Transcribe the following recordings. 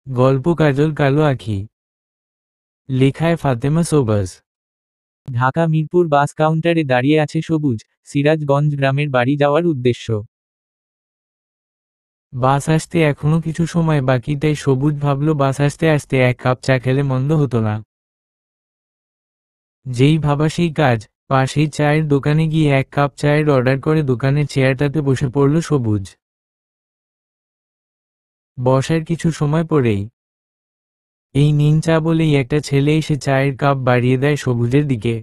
গল্প কাজল কালো আঁখি। লেখায় ফাতেমা সোবাজ। ঢাকা মিরপুর বাস কাউন্টারে দাঁড়িয়ে আছে সবুজ, সিরাজগঞ্জ গ্রামের বাড়ি যাওয়ার উদ্দেশ্য। বাস আসতে এখনো কিছু সময় বাকি, তাই সবুজ ভাবল বাস আসতে আসতে এক কাপ চা খেলে মন্দ হতো না। যেই ভাবা সেই কাজ, পাশেই চায়ের দোকানে গিয়ে এক কাপ চায়ের অর্ডার করে দোকানের চেয়ারটাতে বসে পড়ল সবুজ। বসার কিছু সময় পরেই এই নিন চা বলেই একটা ছেলে এসে চায়ের কাপ বাড়িয়ে দেয় সবুজের দিকে।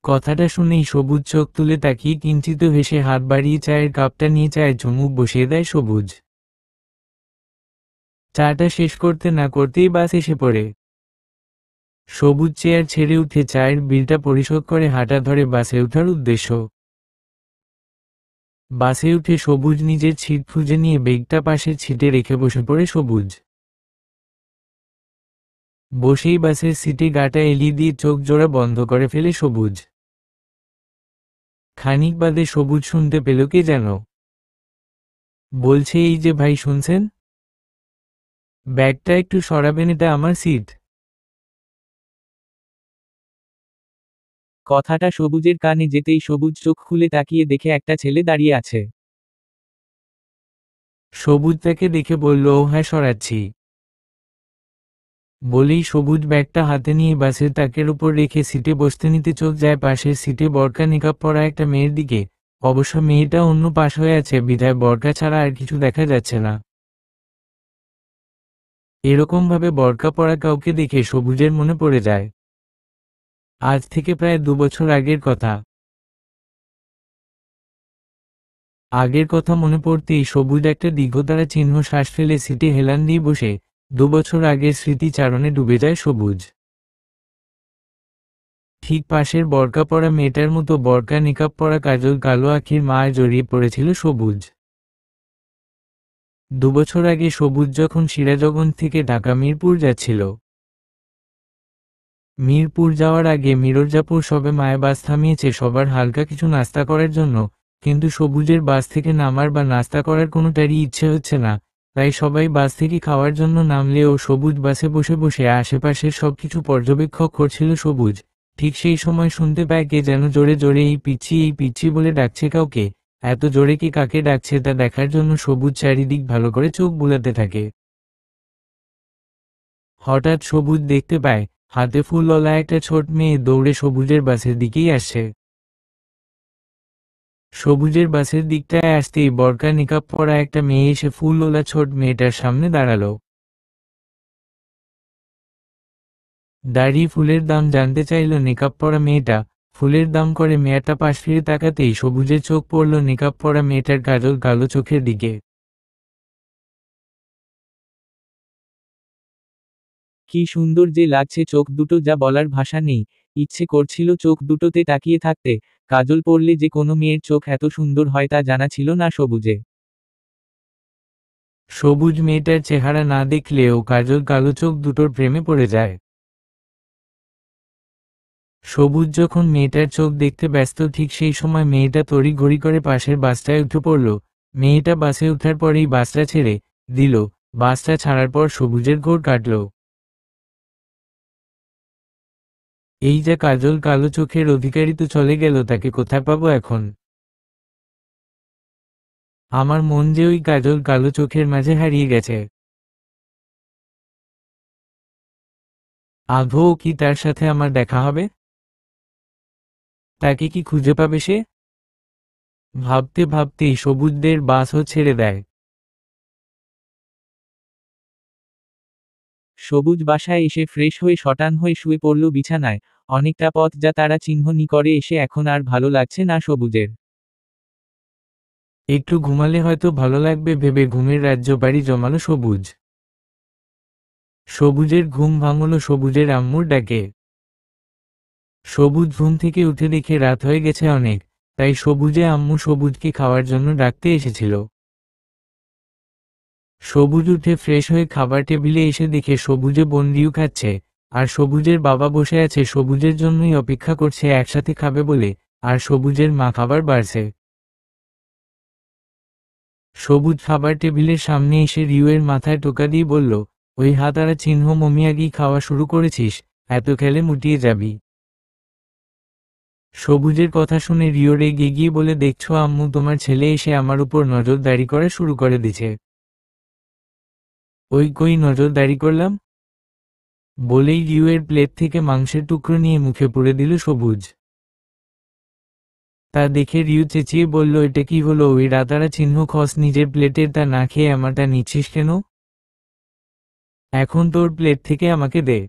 কথাটা শুনেই সবুজ চোখ তুলে তাকিয়ে কিঞ্চিত হেসে হাত বাড়িয়ে চায়ের কাপটা নিয়ে চায়ে চুমুক বসিয়ে দেয় সবুজ। চাটা শেষ করতে না করতেই বাস এসে পড়ে। সবুজ চেয়ার ছেড়ে উঠে চায়ের বিলটা পরিশোধ করে হাঁটা ধরে বাসে ওঠার উদ্দেশ্য। বাসে উঠে সবুজ নিজের ছিট খুঁজে নিয়ে ব্যাগটা পাশের ছিটে রেখে বসে পড়ে সবুজ। বসেই বাসের সিটে গাটা এলিয়ে দিয়ে চোখ জোড়া বন্ধ করে ফেলে সবুজ। খানিক বাদে সবুজ শুনতে পেল কে যেন বলছে, এই যে ভাই শুনছেন, ব্যাগটা একটু সরাবেন, এটা আমার সিট। কথাটা সবুজের কানে যেতেই সবুজ চোখ খুলে তাকিয়ে দেখে একটা ছেলে দাঁড়িয়ে আছে। সবুজ তাকে দেখে বলল, ও হ্যাঁ সরাচ্ছি। বলেই সবুজ ব্যাগটা হাতে নিয়ে বাসের তাকের উপর রেখে সিটে বসতে নিতে চোখ যায় পাশের সিটে বরকা নিকাব পরা একটা মেয়ের দিকে। অবশ্য মেয়েটা অন্য পাশ হয়ে আছে, বিধায় বরকা ছাড়া আর কিছু দেখা যাচ্ছে না। এরকমভাবে বরকা পরা কাউকে দেখে সবুজের মনে পড়ে যায় আজ থেকে প্রায় 2 বছর আগের কথা। আগের কথা মনে পড়তেই সবুজ একটা দীর্ঘতারা চিহ্ন শ্বাস ফেলে সিটে হেলান দিয়ে বসে 2 বছর আগের স্মৃতিচারণে ডুবে যায় সবুজ। ঠিক পাশের বরকা পরা মেয়েটার মতো বরকা নিকাব পরা কাজল কালো আঁখির মায় জড়িয়ে পড়েছিল সবুজ। 2 বছর আগে সবুজ যখন সিরাজগঞ্জ থেকে ঢাকা মিরপুর যাচ্ছিল। মিরপুর যাওয়ার আগে মির্জাপুর সবে মায়ে বাস থামিয়েছে সবার হালকা কিছু নাস্তা করার জন্য, কিন্তু সবুজের বাস থেকে নামার বা নাস্তা করার কোনোটারই ইচ্ছে হচ্ছে না। তাই সবাই বাস থেকে খাওয়ার জন্য নামলেও সবুজ বাসে বসে বসে আশেপাশের সবকিছু পর্যবেক্ষণ করছিল সবুজ। ঠিক সেই সময় শুনতে পায় কে যেন জোরে জোরে এই পিচ্ছি বলে ডাকছে কাউকে। এত জোরে কি কাকে ডাকছে তা দেখার জন্য সবুজ চারিদিক ভালো করে চোখ বুলাতে থাকে। হঠাৎ সবুজ দেখতে পায় হাতে ফুলওয়ালা একটা ছোট মেয়ে দৌড়ে সবুজের বাসের দিকেই আসছে। সবুজের বাসের দিকটায় আসতেই বরকা নিকাব পরা একটা মেয়ে এসে ফুলওয়ালা ছোট মেয়েটার সামনে দাঁড়ালো। দাঁড়িয়ে ফুলের দাম জানতে চাইল নিকাব পরা মেয়েটা। ফুলের দাম করে মেয়েটা পাশ ফিরে তাকাতেই সবুজের চোখ পড়ল নিকাব পরা মেয়েটার কাজল কালো চোখের দিকে। কি সুন্দর যে লাগছে চোখ দুটো, যা বলার ভাষা নেই। ইচ্ছে করছিল চোখ দুটোতে তাকিয়ে থাকতে। কাজল পরলে যে কোনো মেয়ের চোখ এত সুন্দর হয় তা জানা ছিল না সবুজে। সবুজ মেয়েটার চেহারা না দেখলেও কাজল কালো চোখ দুটোর প্রেমে পড়ে যায়। সবুজ যখন মেয়েটার চোখ দেখতে ব্যস্ত ঠিক সেই সময় মেয়েটা তড়িঘড়ি করে পাশের বাসটায় উঠে পড়ল। মেয়েটা বাসে ওঠার পরেই বাসটা ছেড়ে দিল। বাসটা ছাড়ার পর সবুজের ঘোর কাটল। এই যে কাজল কালো চোখের অধিকারী তো চলে গেল, তাকে কোথায় পাবো এখন? আমার মন যে ওই কাজল কালো চোখের মাঝে হারিয়ে গেছে। আদৌ কি তার সাথে আমার দেখা হবে? তাকে কি খুঁজে পাবে সে? ভাবতে ভাবতেই সবুজদের বাসও ছেড়ে দেয়। সবুজ বাসায় এসে ফ্রেশ হয়ে শটান হয়ে শুয়ে পড়ল বিছানায়। অনেকটা পথ যা তারা চিহ্নি করে এসে এখন আর ভালো লাগছে না সবুজের। একটু ঘুমালে হয়তো ভালো লাগবে ভেবে ঘুমের রাজ্য বাড়ি জমালো সবুজ। সবুজের ঘুম ভাঙল সবুজের আম্মুর ডাকে। সবুজ ঘুম থেকে উঠে দেখে রাত হয়ে গেছে অনেক, তাই সবুজে আম্মু সবুজকে খাওয়ার জন্য ডাকতে এসেছিল। সবুজ উঠে ফ্রেশ হয়ে খাবার টেবিলে এসে দেখে সবুজে বন্ডিও খাচ্ছে, আর সবুজের বাবা বসে আছে সবুজের জন্যই অপেক্ষা করছে একসাথে খাবে বলে, আর সবুজের মা খাবার বাড়ছে। সবুজ খাবার টেবিলের সামনে এসে রিউয়ের মাথায় টোকা দিয়ে বলল, ওই হাতারা চিহ্ন মমিয়াগি খাওয়া শুরু করেছিস, এত খেলে মুটিয়ে যাবি। সবুজের কথা শুনে রিও রেগে গিয়ে বলে, দেখছো আম্মু, তোমার ছেলে এসে আমার উপর নজরদারি করা শুরু করে দিছে। ওই কই নজরদারি করলাম? বলেই রিউয়ের প্লেট থেকে মাংসের টুকরো নিয়ে মুখে পুরে দিল সবুজ। তা দেখে রিউ চেঁচিয়ে বলল, এটা কি হলো? ওই রাতারা চিহ্ন খস নিজের প্লেটের, তা না খেয়ে আমারটা নিচ্ছিস কেন? এখন তোর প্লেট থেকে আমাকে দে।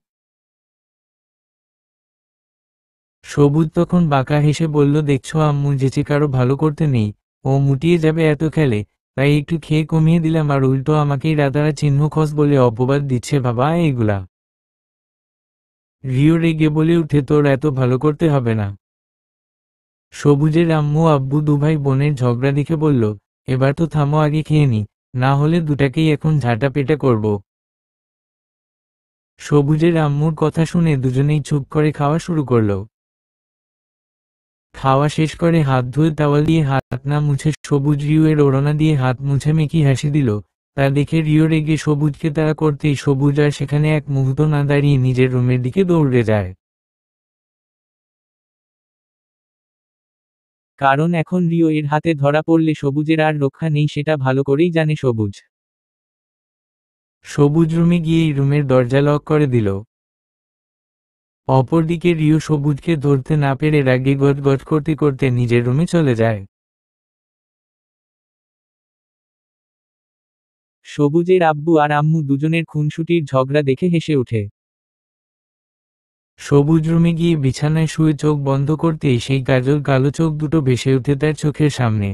সবুজ তখন বাঁকা হেসে বলল, দেখছো আম্মু, যেচে কারো ভালো করতে নেই, ও মুটিয়ে যাবে এত খেলে, তাই একটু খেয়ে কমিয়ে দিলাম, আর উল্টো আমাকেই রাতারা চিহ্ন খস বলে অপবাদ দিচ্ছে বাবা এইগুলা। রিও রেগে বলে উঠে, তোর এত ভালো করতে হবে না। সবুজের আম্মু আব্বু দুভাই বোনের ঝগড়া দেখে বলল, এবার তো থামো, আগে খেয়ে নি, না হলে দুটাকেই এখন ঝাঁটা পেটা করব। সবুজের আম্মুর কথা শুনে দুজনেই চুপ করে খাওয়া শুরু করলো। খাওয়া শেষ করে হাত ধুয়ে তাওয়াল দিয়ে হাত না মুছে সবুজ রিউয়ের ওড়না দিয়ে হাত মুছে মেকি হাসি দিল। তা দেখে রিও রেগে সবুজকে তাড়া করতেই সবুজ আর সেখানে এক মুহূর্ত না দাঁড়িয়ে নিজের রুমের দিকে দৌড়ে যায়। কারণ এখন রিও এর হাতে ধরা পড়লে সবুজের আর রক্ষা নেই, সেটা ভালো করেই জানে সবুজ। সবুজ রুমে গিয়েই রুমের দরজা লক করে দিল। অপরদিকে রিও সবুজকে ধরতে না পেরে রাগে গজগজ করতে করতে নিজের রুমে চলে যায়। সবুজের আব্বু আর আম্মু দুজনের খুনসুটির ঝগড়া দেখে হেসে ওঠে। সবুজ রুমে গিয়ে বিছানায় শুয়ে চোখ বন্ধ করতেই সেই কাজল কালো চোখ দুটো ভেসে ওঠে তার চোখের সামনে।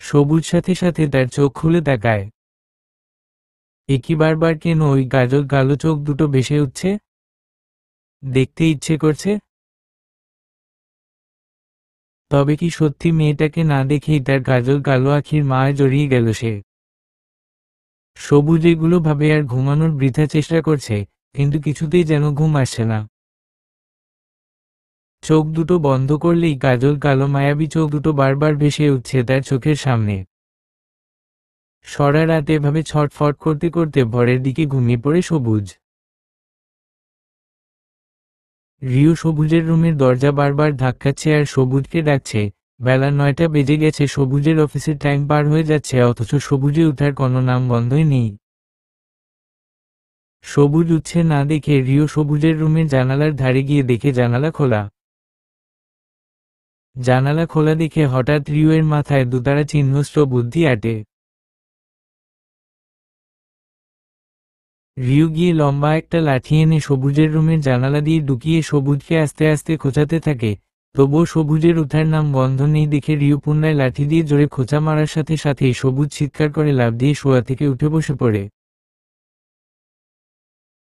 সবুজ সাথে সাথে তার চোখ খুলে তাকায়। একই বারবার কেন ওই কাজল কালো চোখ দুটো ভেসে উঠছে? দেখতে ইচ্ছে করছে। তবে কি সত্যি মেয়েটাকে না দেখেই তার কাজল কালো আখির মায় জড়িয়ে গেল সে? সবুজ এগুলো ভাবে আর ঘুমানোর বৃথা চেষ্টা করছে, কিন্তু কিছুতেই যেন ঘুম আসছে না। চোখ দুটো বন্ধ করলেই কাজল কালো মায়াবী চোখ দুটো বারবার ভেসে উঠছে তার চোখের সামনে। সারা রাত এভাবে ছটফট করতে করতে ভোরের দিকে ঘুমিয়ে পড়ে সবুজ। রিও সবুজের রুমের দরজা বারবার ধাক্কাচ্ছে আর সবুজকে ডাকছে। বেলা 9টা বেজে গেছে, সবুজের অফিসের টাইম পার হয়ে যাচ্ছে, অথচ সবুজে উঠার কোনো নাম গন্ধই নেই। সবুজ উঠছে না দেখে রিও সবুজের রুমের জানালার ধারে গিয়ে দেখে জানালা খোলা। জানালা খোলা দেখে হঠাৎ রিওয়ের মাথায় দুতারা চিহ্নস্ত্র বুদ্ধি আটে। রিও গিয়ে লম্বা একটা লাঠি এনে সবুজের রুমের জানালা দিয়ে ঢুকিয়ে সবুজকে আস্তে আস্তে খোঁচাতে থাকে। তবুও সবুজের উঠার নাম গন্ধ নেই দেখে রিও পুনরায় লাঠি দিয়ে জোরে খোঁচা মারার সাথে সাথেই সবুজ চিৎকার করে লাফ দিয়ে শোয়া থেকে উঠে বসে পড়ে।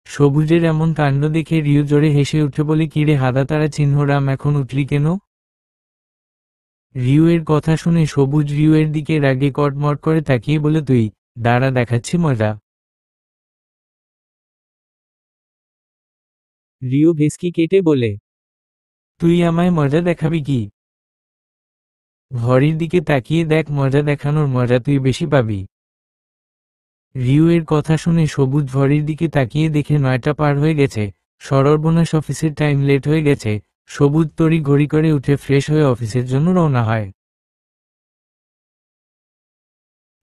সবুজের এমন কাণ্ড দেখে রিও জোরে হেসে উঠে বলে, কিরে হাদা তারা চিহ্নরাম, এখন উঠলি কেন? রিও এর কথা শুনে সবুজ রিও এর দিকে রাগে কটমট করে তাকিয়ে বলে, তুই দাঁড়া, দেখাচ্ছি মজা। রিও ভেস্কি কেটে বলে, তুই আমায় মজা দেখাবি কি? ঘড়ির দিকে তাকিয়ে দেখ, মজা দেখানোর মজা তুই বেশি পাবি। রিও এর কথা শুনে সবুজ ঘড়ির দিকে তাকিয়ে দেখে 9টা পার হয়ে গেছে। সর্বনাশ, অফিসের টাইম লেট হয়ে গেছে। সবুজ তড়ি ঘড়ি করে উঠে ফ্রেশ হয়ে অফিসের জন্য রওনা হয়।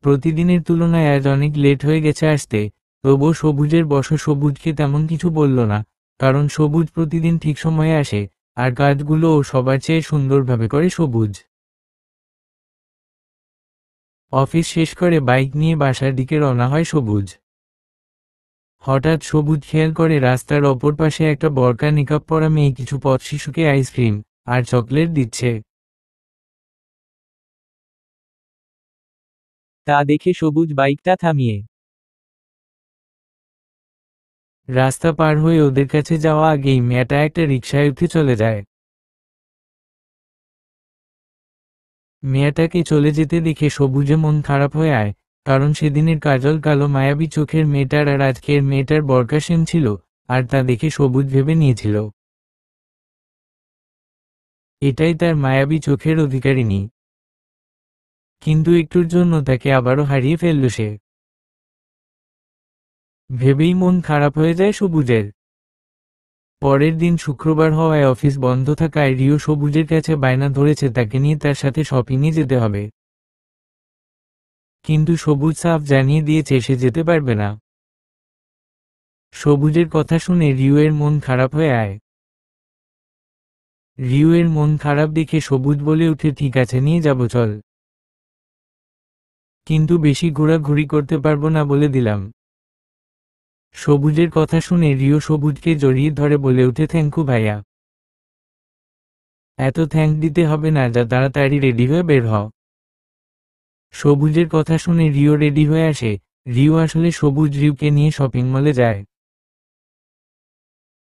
প্রতিদিনের তুলনায় আজ অনেক লেট হয়ে গেছে আসতে, তবুও সবুজের বস সবুজকে তেমন কিছু বলল না, কারণ সবুজ প্রতিদিন ঠিক সময়ে আসে, আর কাজগুলোও সবার চেয়ে সুন্দরভাবে করে সবুজ। অফিস শেষ করে বাইক নিয়ে বাসার দিকে রওনা হয় সবুজ। হঠাৎ সবুজ খেয়াল করে রাস্তার অপর পাশে একটা বরকা নিকাব পরা মেয়ে কিছু পথ শিশুকে আইসক্রিম আর চকলেট দিচ্ছে। তা দেখে সবুজ বাইকটা থামিয়ে রাস্তা পার হয়ে ওদের কাছে যাওয়া আগেই মেয়েটা একটা রিকশায় উঠে চলে যায়। মেয়েটাকে চলে যেতে দেখে সবুজে মন খারাপ হয়ে আয়, কারণ সেদিনের কাজল কালো মায়াবী চোখের মেয়েটার আর আজকের মেয়েটার বরকা সেম ছিল, আর তা দেখে সবুজ ভেবে নিয়েছিল এটাই তার মায়াবী চোখের অধিকারিণী। কিন্তু একটুর জন্য তাকে আবারও হারিয়ে ফেলল সে। ভেবেই মন খারাপ হয়ে যায় সবুজের। পরের দিন শুক্রবার হওয়ায় অফিস বন্ধ থাকায় রিও সবুজের কাছে বায়না ধরেছে তাকে নিয়ে তার সাথে শপিংয়ে যেতে হবে। কিন্তু সবুজ সাফ জানিয়ে দিয়েছে সে যেতে পারবে না। সবুজের কথা শুনে রিওয়ের মন খারাপ হয়ে আয়। রিওয়ের মন খারাপ দেখে সবুজ বলে উঠে ঠিক আছে নিয়ে যাব চল, কিন্তু বেশি ঘোরাঘুরি করতে পারবো না বলে দিলাম। সবুজের কথা শুনে রিও সবুজকে জড়িয়ে ধরে বলে উঠে থ্যাঙ্কু ভাইয়া। এত থ্যাঙ্ক দিতে হবে না, যা তাড়াতাড়ি রেডি হয়ে বের হ। সবুজের কথা শুনে রিও রেডি হয়ে আসে। রিও আসলে সবুজ রিওকে নিয়ে শপিং মলে যায়।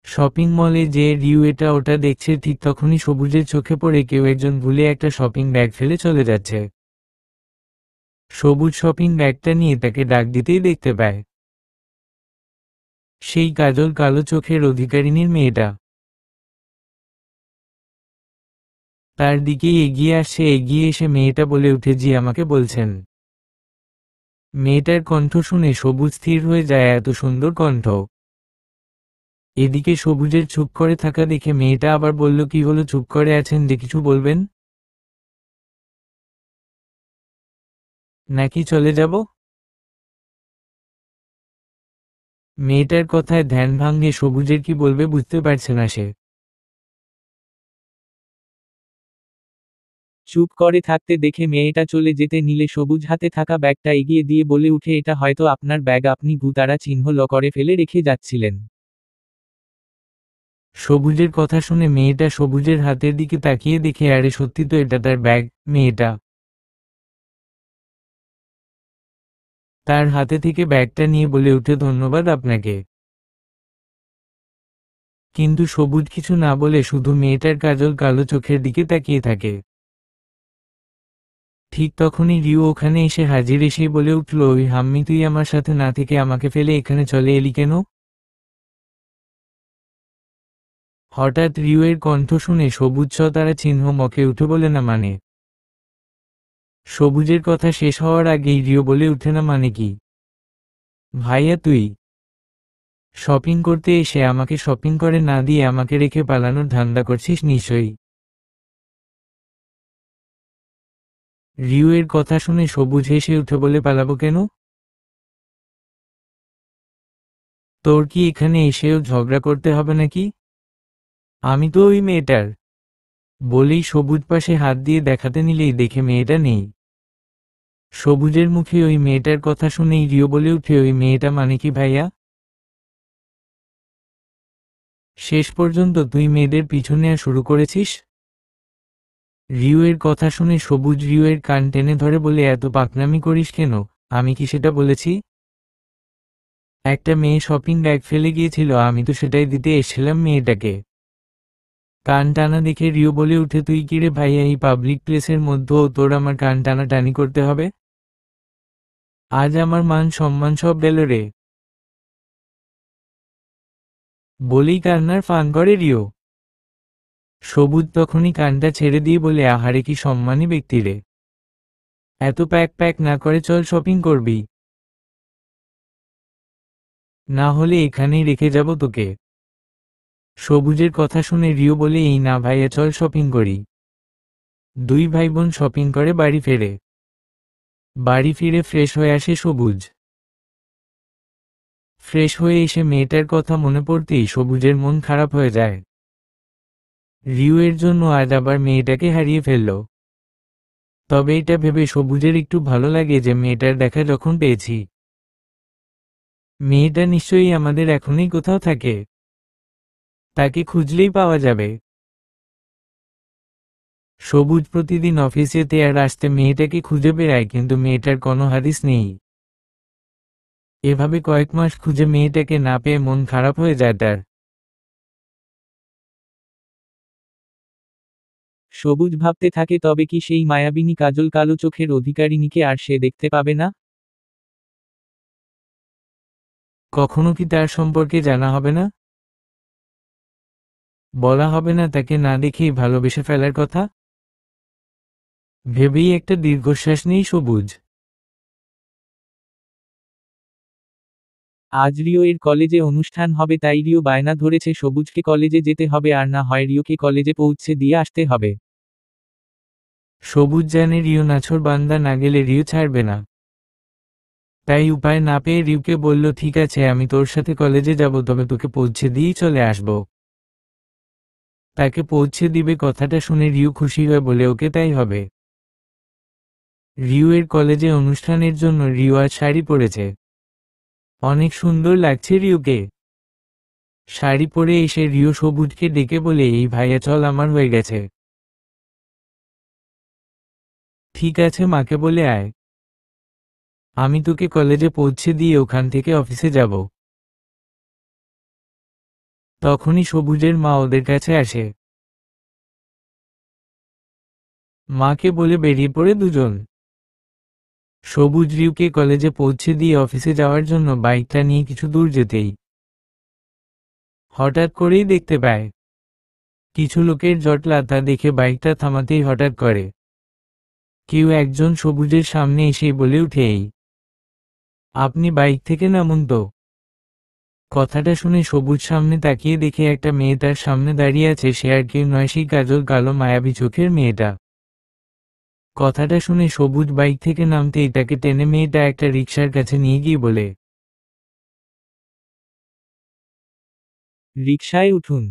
শপিং মলে যে রিও এটা ওটা দেখছে ঠিক তখনই সবুজের চোখে পড়ে কেউ একজন ভুলে একটা শপিং ব্যাগ ফেলে চলে যাচ্ছে। সবুজ শপিং ব্যাগটা নিয়ে তাকে ডাক দিতেই দেখতে পায় সেই কাজল কালো চোখের অধিকারিণীর মেয়েটা। তার দিকেই এগিয়ে আসছে। এগিয়ে এসে মেয়েটা বলে উঠে জি আমাকে বলছেন। মেয়েটার কণ্ঠ শুনে সবুজ স্থির হয়ে যায়, এত সুন্দর কণ্ঠ। এদিকে সবুজের চুপ করে থাকা দেখে মেয়েটা আবার বলল কি হলো চুপ করে আছেন যে, কিছু বলবেন নাকি চলে যাব? মেয়েটার কথায় ধ্যান ভাঙে সবুজের, কি বলবে বুঝতে পারছে না সে। চুপ করে থাকতে দেখে মেয়েটা চলে যেতে নিলে সবুজ হাতে থাকা ব্যাগটা এগিয়ে দিয়ে বলে উঠে এটা হয়তো আপনার ব্যাগ, আপনি ভূতারা চিহ্ন করে ফেলে রেখে যাচ্ছিলেন। সবুজের কথা শুনে মেয়েটা সবুজের হাতের দিকে তাকিয়ে দেখে আরে সত্যি তো এটা তার ব্যাগ। মেয়েটা তার হাতে থেকে ব্যাগটা নিয়ে বলে উঠে ধন্যবাদ আপনাকে। কিন্তু সবুজ কিছু না বলে শুধু মেয়েটার কাজল কালো চোখের দিকে তাকিয়ে থাকে। ঠিক তখনই রিও ওখানে এসে হাজির। এসেই বলে উঠল ওই হাম্মি তুই আমার সাথে না থেকে আমাকে ফেলে এখানে চলে এলি কেন? হঠাৎ রিওয়ের কণ্ঠ শুনে সবুজ তারা চিহ্ন মকে উঠে বলে না মানে। সবুজের কথা শেষ হওয়ার আগেই রিও বলে উঠে না মানে কি? ভাইয়া তুই শপিং করতে এসে আমাকে শপিং করে না দিয়ে আমাকে রেখে পালানোর ধান্দা করছিস নিশ্চয়ই। রিওয়ের কথা শুনে সবুজ হেসে উঠে বলে পালাবো কেন? তোর কি এখানে এসেও ঝগড়া করতে হবে নাকি? আমি তো ওই মেয়েটার। বলেই সবুজ পাশে হাত দিয়ে দেখাতে নিলেই দেখে মেয়েটা নেই। সবুজের মুখে ওই মেয়েটার কথা শুনেই রিও বলে উঠে ওই মেয়েটা মানে কি ভাইয়া? শেষ পর্যন্ত তুই মেয়েদের পিছু নেওয়া শুরু করেছিস? রিওয়ের কথা শুনে সবুজ রিওয়ের কান টেনে ধরে বলে এত পাকনামি করিস কেন? আমি কি সেটা বলেছি? একটা মেয়ে শপিং ব্যাগ ফেলে গিয়েছিল, আমি তো সেটাই দিতে এসেছিলাম মেয়েটাকে। কান টানা দেখে রিও বলে উঠে তুই কি রে ভাইয়া, এই পাবলিক প্লেসের মধ্যেও তোর আমার কান টানাটানি করতে হবে? আজ আমার মান সম্মান সব গেল রে। বলেই কান্নার ফান করে রিও। সবুজ তখনই কানটা ছেড়ে দিয়ে বলে আহারে কি সম্মানী ব্যক্তি রে, এত প্যাক প্যাক না করে চল শপিং করবি, না হলে এখানেই রেখে যাব তোকে। সবুজের কথা শুনে রিও বলে এই না ভাইয়া চল শপিং করি। দুই ভাই বোন শপিং করে বাড়ি ফেরে। বাড়ি ফিরে ফ্রেশ হয়ে আসে সবুজ। ফ্রেশ হয়ে এসে মেয়েটার কথা মনে পড়তেই সবুজের মন খারাপ হয়ে যায়। রিও এর জন্য আজ আবার মেয়েটাকে হারিয়ে ফেলল। তবে এটা ভেবে সবুজের একটু ভালো লাগে যে মেয়েটার দেখা যখন পেয়েছি, মেয়েটা নিশ্চয়ই আমাদের এখনই কোথাও থাকে, তাকে খুঁজলেই পাওয়া যাবে। সবুজ প্রতিদিন অফিস যেতে আর আসতে মেয়েটাকে খুঁজে বেড়ায়, কিন্তু মেয়েটার কোনো হাদিস নেই। এভাবে কয়েক মাস খুঁজে মেয়েটাকে না পেয়ে মন খারাপ হয়ে যায় তার। সবুজ ভাবতে থাকে তবে কি সেই মায়াবিনী কাজল কালো চোখের অধিকারিণীকে আর সে দেখতে পাবে না? কখনো কি তার সম্পর্কে জানা হবে না? বলা হবে না তাকে না দেখেই ভালোবেসে ফেলার কথা? ভেবেই একটা দীর্ঘশ্বাস নেই সবুজ। আজ রিও এর কলেজে অনুষ্ঠান হবে, তাই রিও বায়না ধরেছে সবুজকে কলেজে যেতে হবে, আর না হয় রিওকে কলেজে পৌঁছে দিয়ে আসতে হবে। সবুজ জানে রিও নাছোড়বান্দা, না গেলে রিও ছাড়বে না। তাই উপায় না পেয়ে রিউকে বলল, ঠিক আছে আমি তোর সাথে কলেজে যাব, তবে তোকে পৌঁছে দিয়েই চলে আসব। তাকে পৌঁছে দিবে কথাটা শুনে রিউ খুশি হয়ে বলে, ওকে তাই হবে। রিউ এর কলেজে অনুষ্ঠানের জন্য রিউ আজ শাড়ি পরেছে। অনেক সুন্দর লাগছে রিউকে। শাড়ি পরে এসে রিউ সবুজকে ডেকে বলে, এই ভাইয়া চল, আমার হয়ে গেছে। ঠিক আছে, মাকে বলে আয়, আমি তোকে কলেজে পৌঁছে দিয়ে ওখান থেকে অফিসে যাব। তখনই সবুজের মা ওদের কাছে আসে। মাকে বলে বেরিয়ে পড়ে দুজন। সবুজ রিউকে কলেজে পৌঁছে দিয়ে অফিসে যাওয়ার জন্য বাইকটা নিয়ে কিছু দূর যেতেই হঠাৎ করেই দেখতে পায় কিছু লোকের জটলা, তা দেখে বাইকটা থামাতেই হঠাৎ করে কেউ একজন সবুজের সামনে এসেই বলে উঠে, এই আপনি বাইক থেকে নামুন তো। কথাটা শুনে সবুজ সামনে তাকিয়ে দেখে একটা মেয়ে তার সামনে দাঁড়িয়ে আছে। সে আর কেউ নয়, সেই কাজল কালো মায়াবী চোখের মেয়েটা। কথাটা শুনে সবুজ বাইক থেকে নামতেই তাকে টেনে মেয়েটা একটা রিকশার কাছে নিয়ে গিয়ে বলে, রিকশায় উঠুন।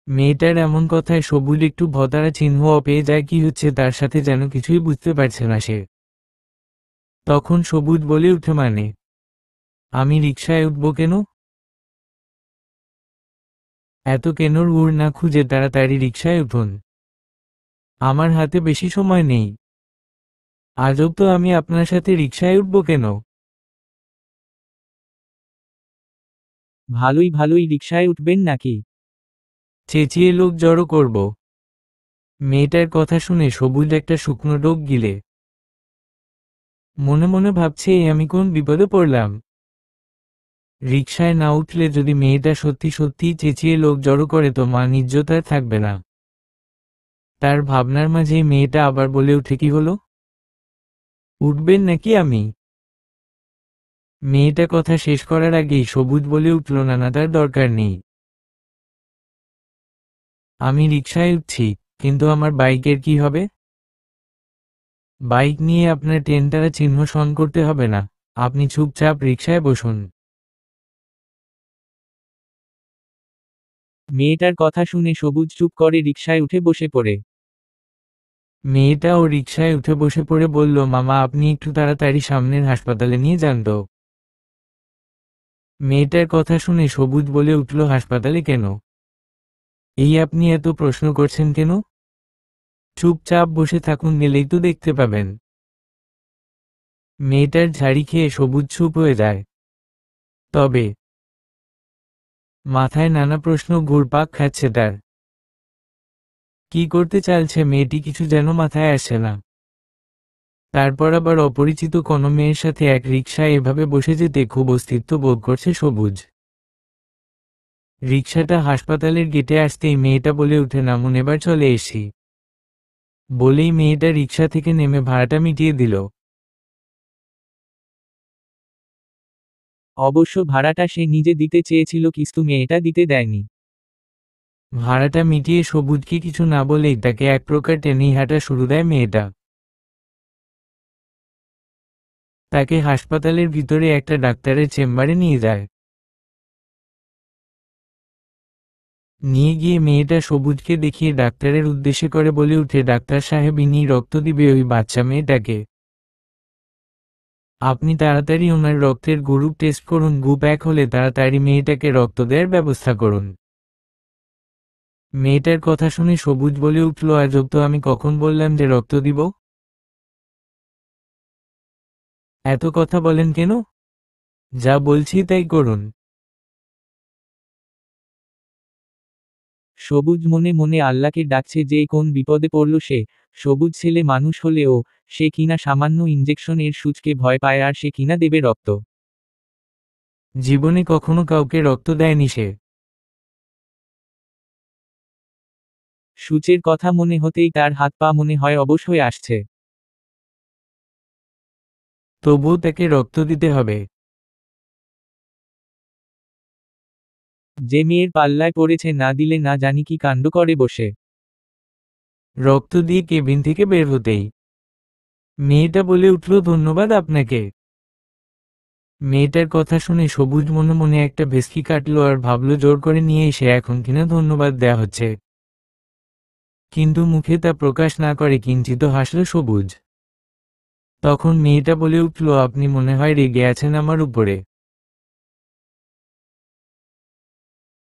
মেয়েটার এমন কথায় সবুজ একটু ভতারা চিহ্ন পেয়ে যায়, কি হচ্ছে তার সাথে যেন কিছুই বুঝতে পারছে না সে। তখন সবুজ বলে উঠে, মানে আমি রিকশায় উঠবো কেন? এত কেনর উড় না খুঁজে তাড়াতাড়ি রিকশায় উঠুন, আমার হাতে বেশি সময় নেই। আজব তো, আমি আপনার সাথে রিকশায় উঠবো কেন? ভালোই ভালোই, রিকশায় উঠবেন নাকি? চেঁচিয়ে লোক জড়ো করব। মেয়েটার কথা শুনে সবুজ একটা শুকনো ডোক গিলে মনে মনে ভাবছে, আমি কোন বিপদে পড়লাম। রিকশায় না উঠলে যদি মেয়েটা সত্যি সত্যিই চেঁচিয়ে লোক জড়ো করে, তো মান ইজ্জত আর থাকবে না। তার ভাবনার মাঝে মেয়েটা আবার বলে উঠে, কি হলো, উঠবেন নাকি আমি? মেয়েটা কথা শেষ করার আগেই সবুজ বলে উঠল, না না, তার দরকার নেই। আমি রিকশায় উঠছি, কিন্তু আমার বাইকের কি হবে? বাইক নিয়ে আপনার টেনটারা চিহ্ন শন করতে হবে না, আপনি চুপচাপ রিকশায় বসুন। মেয়েটার কথা শুনে সবুজ চুপ করে রিকশায় উঠে বসে পড়ে। মেয়েটা ও রিকশায় উঠে বসে পড়ে বলল, মামা আপনি একটু তাড়াতাড়ি সামনের হাসপাতালে নিয়ে যান তো। মেয়েটার কথা শুনে সবুজ বলে উঠল, হাসপাতালে কেন? এই আপনি এত প্রশ্ন করছেন কেন? চুপচাপ বসে থাকুন, গেলেই তো দেখতে পাবেন। মেয়েটার ঝাড়ি খেয়ে সবুজ চুপ হয়ে যায়। তবে মাথায় নানা প্রশ্ন ঘুরপাক খাচ্ছে তার। কি করতে চাইছে মেয়েটি কিছু যেন মাথায় আসে না। তারপর আবার অপরিচিত কোনো মেয়ের সাথে এক রিকশায় এভাবে বসে যেতে খুব অস্তিত্ব বোধ করছে সবুজ। রিকশাটা হাসপাতালের গেটে আসতেই মেয়েটা বলে উঠে, নামুন, এবার চলে এসি। বলেই মেয়েটা রিকশা থেকে নেমে ভাড়াটা মিটিয়ে দিল। অবশ্য ভাড়াটা সে নিজে দিতে চেয়েছিল, কিন্তু মেয়েটা দিতে দেয়নি। ভাড়াটা মিটিয়ে সবুজকে কিছু না বলেই তাকে এক প্রকার টেনেই হাঁটা শুরু দেয় মেয়েটা। তাকে হাসপাতালের ভিতরে একটা ডাক্তারের চেম্বারে নিয়ে যায়। নিয়ে গিয়ে মেয়েটা সবুজকে দেখিয়ে ডাক্তারের উদ্দেশ্যে করে বলে উঠে, ডাক্তার সাহেব, ইনি রক্ত দিবে ওই বাচ্চা মেয়েটাকে। আপনি তাড়াতাড়ি ওনার রক্তের গ্রুপ টেস্ট করুন, গ্রুপ 1 হলে তাড়াতাড়ি মেয়েটাকে রক্ত দেওয়ার ব্যবস্থা করুন। মেয়েটার কথা শুনে সবুজ বলে উঠল, আজব তো, আমি কখন বললাম যে রক্ত দিব? এত কথা বলেন কেন? যা বলছি তাই করুন। সবুজ মনে মনে আল্লাহকে ডাকছে যে কোন বিপদে পড়ল সে। সবুজ ছেলে মানুষ হলেও সে কিনা সামান্য ইঞ্জেকশন এর সূচকে ভয় পায়, আর সে কিনা দেবে রক্ত। জীবনে কখনো কাউকে রক্ত দেয়নি সে। সূচের কথা মনে হতেই তার হাত পা মনে হয় অবশ হয়ে আসছে। তবুও তাকে রক্ত দিতে হবে। যে মেয়ের পাল্লায় পড়েছে, না দিলে না জানি কি কাণ্ড করে বসে। রক্ত দিয়ে কেবিন থেকে বের হতেই মেয়েটা বলে উঠল, ধন্যবাদ আপনাকে। মেয়েটার কথা শুনে সবুজ মনে মনে একটা ভেস্কি কাটলো আর ভাবল জোর করে নিয়ে এসে এখন কিনা ধন্যবাদ দেয়া হচ্ছে। কিন্তু মুখে তা প্রকাশ না করে কিঞ্চিত হাসল সবুজ। তখন মেয়েটা বলে উঠল, আপনি মনে হয় রেগে আছেন আমার উপরে।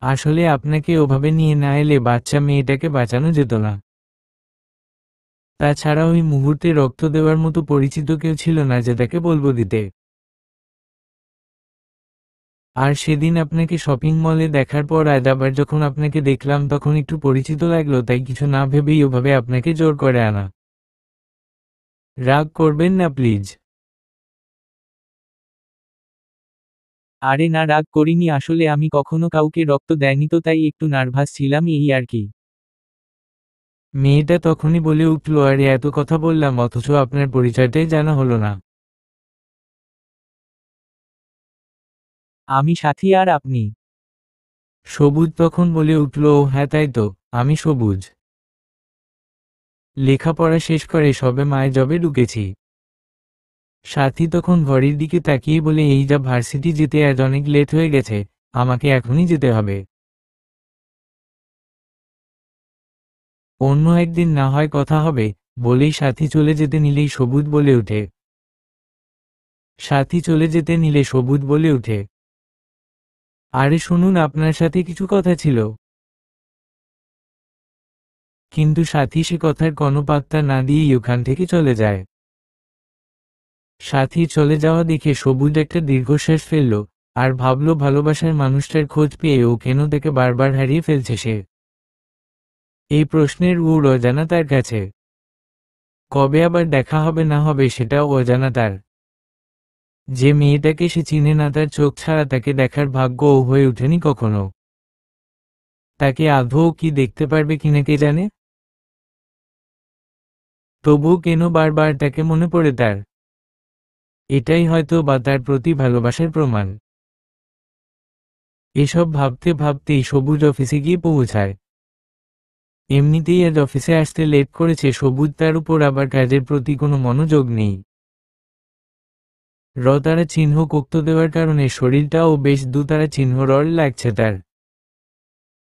আসলে আপনাকে ওভাবে নিয়ে না এলে বাচ্চা মেয়েটাকে বাঁচানো যেত না। তাছাড়া ওই মুহূর্তে রক্ত দেওয়ার মতো পরিচিত কেউ ছিল না যে তাকে বলবো দিতে। আর সেদিন আপনাকে শপিং মলে দেখার পর আজ আবার যখন আপনাকে দেখলাম তখন একটু পরিচিত লাগলো, তাই কিছু না ভেবেই ওভাবে আপনাকে জোর করে আনা। রাগ করবেন না প্লিজ। আরে না, রাগ করিনি, আসলে আমি কখনো কাউকে রক্ত দেয়নি তো, তাই একটু নার্ভাস ছিলাম, এই আর কি। মেয়েটা তখনই বলে উঠল, আরে এত কথা বললাম অথচ আপনার পরিচয়টাই জানা হলো না। আমি সাথী আর আপনি? সবুজ তখন বলে উঠল, ও হ্যাঁ তাই তো, আমি সবুজ। লেখাপড়া শেষ করে সবে মায়ে জবে ঢুকেছি। সাথী তখন ঘড়ির দিকে তাকিয়ে বলে, এই যা ভার্সিটি যেতে আজ অনেক লেট হয়ে গেছে, আমাকে এখনই যেতে হবে। অন্য একদিন না হয় কথা হবে, বলেই সাথী চলে যেতে নিলেই সবুজ বলে ওঠে। সাথী চলে যেতে নিলে সবুজ বলে ওঠে, আরে শুনুন, আপনার সাথে কিছু কথা ছিল। কিন্তু সাথী সে কথার কোনো পাত্তা না দিয়েই ওখান থেকে চলে যায়। সাথী চলে যাওয়া দেখে সবুজ একটা দীর্ঘশ্বাস ফেলল, আর ভাবল ভালোবাসার মানুষটার খোঁজ পেয়ে ও কেন তাকে বারবার হারিয়ে ফেলছে সে। এই প্রশ্নের উড় অজানা তার কাছে। কবে আবার দেখা হবে না হবে সেটাও অজানা তার। যে মেয়েটাকে সে চিনে না তার চোখ ছাড়া তাকে দেখার ভাগ্যও হয়ে ওঠেনি কখনো। তাকে আদৌ কি দেখতে পারবে কিনা কে জানে। তবুও কেন বারবার তাকে মনে পড়ে তার। এটাই হয়তো বা তার প্রতি ভালোবাসার প্রমাণ। এসব ভাবতে ভাবতেই সবুজ অফিসে গিয়ে পৌঁছায়। এমনিতেই আজ অফিসে আসতে লেট করেছে সবুজ, তার উপর আবার কাজের প্রতি কোনো মনোযোগ নেই। তারা চিহ্ন কোক্ত দেওয়ার কারণে শরীরটাও বেশ দুতারা চিহ্ন লাগছে তার।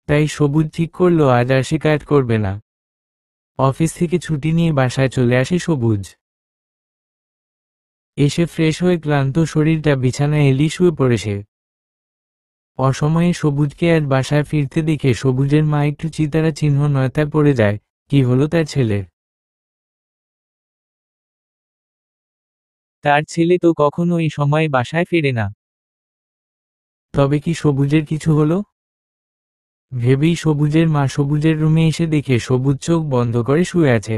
তাই সবুজ ঠিক করলো আজ আর সে কাজ করবে না। অফিস থেকে ছুটি নিয়ে বাসায় চলে আসে সবুজ। এসে ফ্রেশ হয়ে ক্লান্ত শরীরটা বিছানায় এলি শুয়ে পড়েছে। অসময়ে সবুজকে আজ বাসায় ফিরতে দেখে সবুজের মা একটু চিতারা চিহ্ন নয়তায় পড়ে যায়, কি হলো তার ছেলের। তার ছেলে তো কখনো এই সময়ে বাসায় ফেরে না। তবে কি সবুজের কিছু হলো ভেবেই সবুজের মা সবুজের রুমে এসে দেখে সবুজ চোখ বন্ধ করে শুয়ে আছে।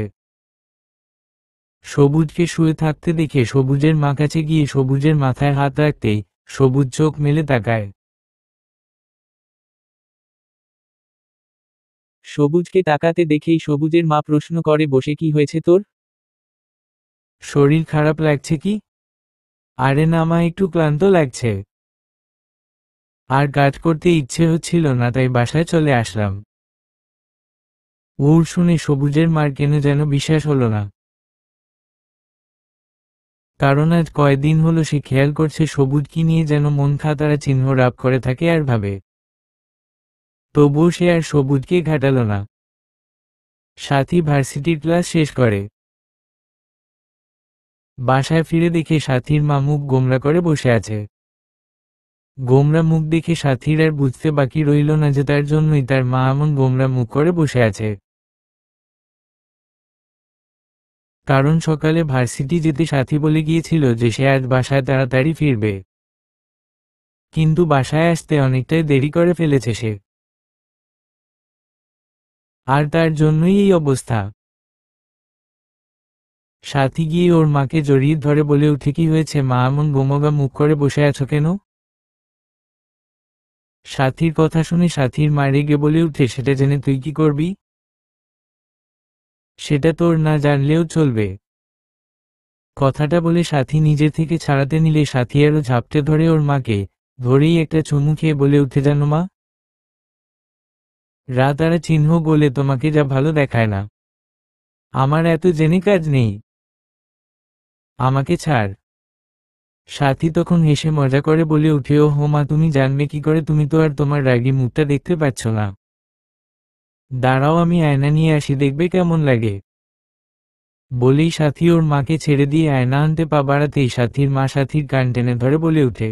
সবুজকে শুয়ে থাকতে দেখে সবুজের মা কাছে গিয়ে সবুজের মাথায় হাত রাখতেই সবুজ চোখ মেলে তাকায়। সবুজকে তাকাতে দেখেই সবুজের মা প্রশ্ন করে, বসে কি হয়েছে তোর? শরীর খারাপ লাগছে কি? আরে না মা, একটু ক্লান্ত লাগছে। আর কাজ করতে ইচ্ছে হচ্ছিল না, তাই বাসায় চলে আসলাম। ওর শুনে সবুজের মার কেন যেন বিশ্বাস হলো না। কারণ আজ কয়দিন হলো সে খেয়াল করছে সবুজ কি নিয়ে যেন মন খাতারা চিহ্ন রাপ করে থাকে আর ভাবে। তবুও সে আর সবুজকে ঘাটালো না। সাথী ভার্সিটির ক্লাস শেষ করে বাসায় ফিরে দেখে সাথীর মা মুখ গোমরা করে বসে আছে। গোমরা মুখ দেখে সাথীর আর বুঝতে বাকি রইল না যে তার জন্যই তার মা এমন গোমরা মুখ করে বসে আছে। কারণ সকালে ভার্সিটি যেতে সাথী বলে গিয়েছিল যে সে আজ বাসায় তাড়াতাড়ি ফিরবে। কিন্তু বাসায় আসতে অনেকটাই দেরি করে ফেলেছে সে। আর তার জন্যই এই অবস্থা। সাথী গিয়ে ওর মাকে জড়িয়ে ধরে বলে উঠে, কি হয়েছে মা, এমন গোমগা মুখ করে বসে আছো কেন? সাথীর কথা শুনে সাথীর মা রেগে বলে উঠে, সেটা জেনে তুই কি করবি? সেটা তোর না জানলেও চলবে। কথাটা বলে সাথী নিজে থেকে ছাড়াতে নিলে সাথী আরো ঝাপটে ধরে ওর মাকে, ধরেই একটা চুমু খেয়ে বলে উঠে, জানো মা, রাত আর চিহ্ন বলে তোমাকে যা ভালো দেখায় না। আমার এত জেনে কাজ নেই, আমাকে ছাড়। সাথী তখন হেসে মজা করে বলে উঠে, ও মা, তুমি জানবে কি করে? তুমি তো আর তোমার রাগী মুখটা দেখতে পাচ্ছ না। দাঁড়াও, আমি আয়না নিয়ে আসি, দেখবে কেমন লাগে। বলেই সাথী ওর মাকে ছেড়ে দিয়ে আয়না আনতে পা বাড়াতেই সাথীর মা সাথীর কান টেনে ধরে বলে উঠে,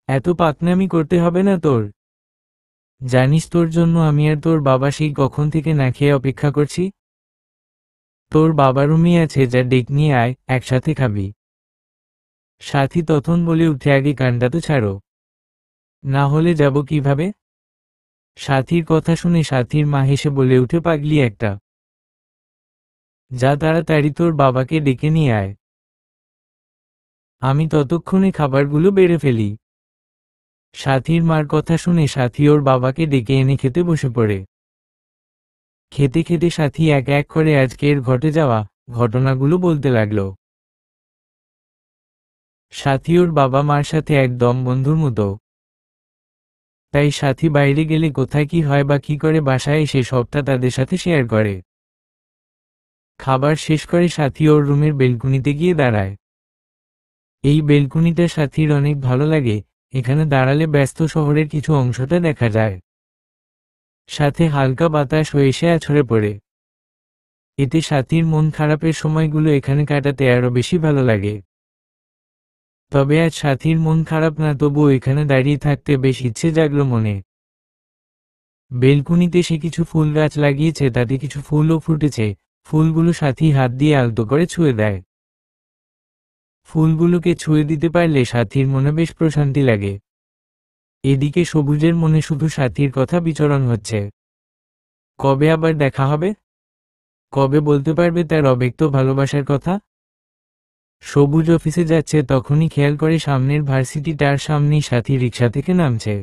এত পাকনামি করতে হবে না তোর। জানিস তোর জন্য আমি আর তোর বাবা সেই কখন থেকে না খেয়ে অপেক্ষা করছি। তোর বাবা রুমই আছে, যা ডেক নিয়ে আয়, একসাথে খাবি। সাথী তখন বলে উঠে, আগে কানটা তো ছাড়ো, না হলে যাব কিভাবে? সাথীর কথা শুনে সাথীর মা হেসে বলে উঠে, পাগলি একটা, যা তাড়াতাড়ি তোর বাবাকে ডেকে নিয়ে আয়, আমি ততক্ষণে খাবারগুলো বেড়ে ফেলি। সাথীর মার কথা শুনে সাথী ওর বাবাকে ডেকে এনে খেতে বসে পড়ে। খেতে খেতে সাথী এক এক করে আজকের ঘটে যাওয়া ঘটনাগুলো বলতে লাগলো। সাথী ওর বাবা মার সাথে একদম বন্ধুর মতো, তাই সাথী বাইরে গেলে কোথায় কি হয় বা কি করে বাসায় এসে সবটা তাদের সাথে শেয়ার করে। খাবার শেষ করে সাথী ওর রুমের বেলকুনিতে গিয়ে দাঁড়ায়। এই বেলকুনিটা সাথীর অনেক ভালো লাগে, এখানে দাঁড়ালে ব্যস্ত শহরের কিছু অংশটা দেখা যায়, সাথে হালকা বাতাস হয়ে এসে আছড়ে পড়ে। এতে সাথীর মন খারাপের সময়গুলো এখানে কাটাতে আরো বেশি ভালো লাগে। তবে আজ সাথীর মন খারাপ না, তবুও এখানে দাঁড়িয়ে থাকতে বেশ ইচ্ছে জাগলো মনে। বেলকুনিতে সে কিছু ফুল গাছ লাগিয়েছে, তাতে কিছু ফুলও ফুটেছে। ফুলগুলো সাথী হাত দিয়ে আলতো করে ছুঁয়ে দেয়। ফুলগুলোকে ছুঁয়ে দিতে পারলে সাথীর মনে বেশ প্রশান্তি লাগে। এদিকে সবুজের মনে শুধু সাথীর কথা বিচরণ হচ্ছে। কবে আবার দেখা হবে? কবে বলতে পারবে তার অব্যক্ত ভালোবাসার কথা? সবুজ অফিসে যাচ্ছে, তখনই খেয়াল করে সামনের ভার্সিটিটার সামনেই সাথী রিকশা থেকে নামছে।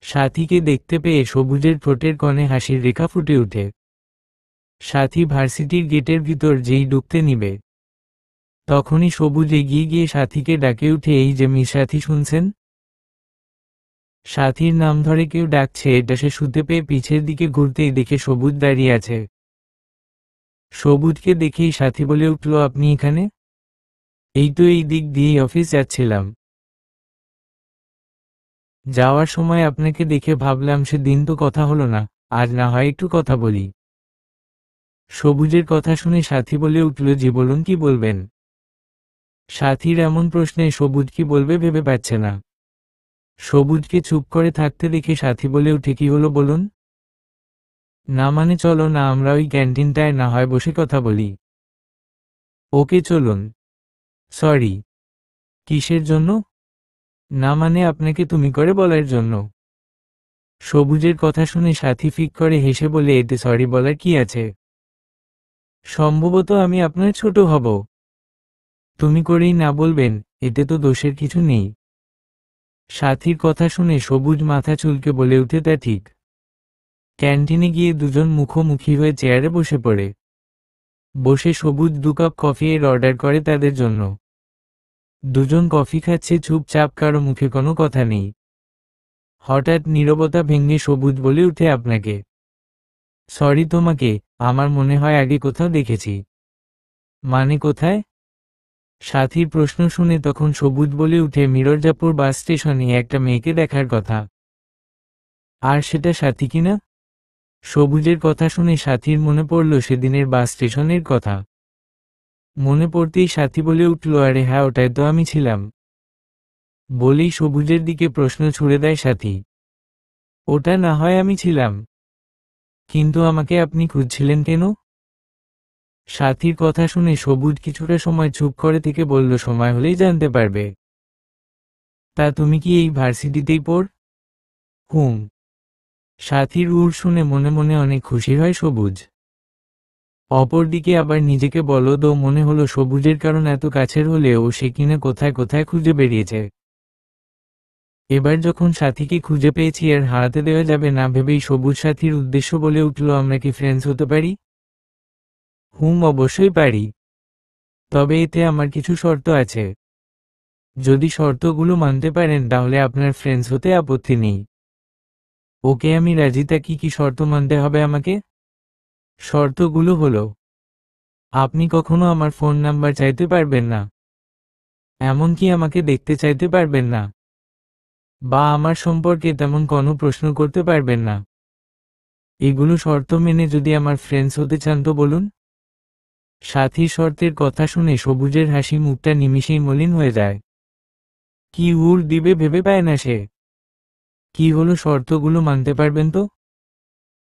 সাথীকে দেখতে পেয়ে সবুজের ঠোঁটের কোণে হাসির রেখা ফুটে ওঠে। সাথী ভার্সিটির গেটের ভিতর যেই ঢুকতে নিবে, তখনই সবুজ এগিয়ে গিয়ে সাথীকে ডাকে উঠে, এই যে মিস সাথী, শুনছেন? সাথীর নাম ধরে কেউ ডাকছে, এটা সে শুনতে পেয়ে পিছের দিকে ঘুরতেই দেখে সবুজ দাঁড়িয়ে আছে। সবুজকে দেখেই সাথী বলে উঠল, আপনি এখানে? এই তো এই দিক দিয়েই অফিস যাচ্ছিলাম, যাওয়ার সময় আপনাকে দেখে ভাবলাম সেদিন তো কথা হলো না, আজ না হয় একটু কথা বলি। সবুজের কথা শুনে সাথী বলে উঠল, জি বলুন, কি বলবেন? সাথীর এমন প্রশ্নে সবুজ কি বলবে ভেবে পাচ্ছে না। সবুজকে চুপ করে থাকতে দেখে সাথী বলে উঠে, কি হলো বলুন? না মানে চলো না, আমরা ওই ক্যান্টিনটায় না হয় বসে কথা বলি। ওকে চলুন। সরি। কিসের জন্য? না মানে আপনাকে তুমি করে বলার জন্য। সবুজের কথা শুনে সাথী ফিক করে হেসে বলে, এতে সরি বলার কি আছে? সম্ভবত আমি আপনার ছোট হব। তুমি করেই না বলবেন, এতে তো দোষের কিছু নেই। সাথীর কথা শুনে সবুজ মাথা চুলকে বলে উঠে, তা ঠিক। ক্যান্টিনে গিয়ে দুজন মুখোমুখি হয়ে চেয়ারে বসে পড়ে। বসে সবুজ 2 কাপ কফি এর অর্ডার করে তাদের জন্য। দুজন কফি খাচ্ছে চুপচাপ, কারো মুখে কোনো কথা নেই। হঠাৎ নীরবতা ভেঙে সবুজ বলে উঠে, আপনাকে। সরি তোমাকে, আমার মনে হয় আগে কোথাও দেখেছি। মানে কোথায়? সাথীর প্রশ্ন শুনে তখন সবুজ বলে উঠে, মির্জাপুর বাস স্টেশনে একটা মেয়েকে দেখার কথা। আর সেটা সাথী কিনা? সবুজের কথা শুনে সাথীর মনে পড়ল সেদিনের বাস স্টেশনের কথা। মনে পড়তেই সাথী বলে উঠল, আরে হ্যাঁ, ওটাই তো আমি ছিলাম। বলেই সবুজের দিকে প্রশ্ন ছুড়ে দেয় সাথী। ওটা না হয় আমি ছিলাম, কিন্তু আমাকে আপনি খুঁজছিলেন কেন? সাথীর কথা শুনে সবুজ কিছুটা সময় চুপ করে থেকে বলল, সময় হলেই জানতে পারবে। তা তুমি কি এই ভার্সিটিতেই পড়? হুম। সাথীর উড় শুনে মনে মনে অনেক খুশি হয় সবুজ। অপরদিকে আবার নিজেকে বলদও মনে হলো, সবুজের কারণ এত কাছের হলেও সে কিনা কোথায় কোথায় খুঁজে বেরিয়েছে। এবার যখন সাথীকে খুঁজে পেয়েছি আর হারাতে দেওয়া যাবে না ভেবেই সবুজ সাথীর উদ্দেশ্য বলে উঠল, আমরা কি ফ্রেন্ডস হতে পারি? অবশ্যই পারি, তবে এতে আমার কিছু শর্ত আছে। যদি শর্তগুলো মানতে পারেন তাহলে আপনার ফ্রেন্ডস হতে আপত্তি নেই। ওকে, আমি রাজি। তা কি শর্ত মানতে হবে আমাকে? শর্তগুলো হলো, আপনি কখনো আমার ফোন নাম্বার চাইতে পারবেন না, এমনকি আমাকে দেখতে চাইতে পারবেন না, বা আমার সম্পর্কে তেমন কোনো প্রশ্ন করতে পারবেন না। এগুলো শর্ত মেনে যদি আমার ফ্রেন্ডস হতে চান তো বলুন। সাথীর শর্তের কথা শুনে সবুজের হাসি মুখটা নিমিষেই মলিন হয়ে যায়। কি উড় দিবে ভেবে পায় না সে। কি হলো, শর্তগুলো মানতে পারবেন তো?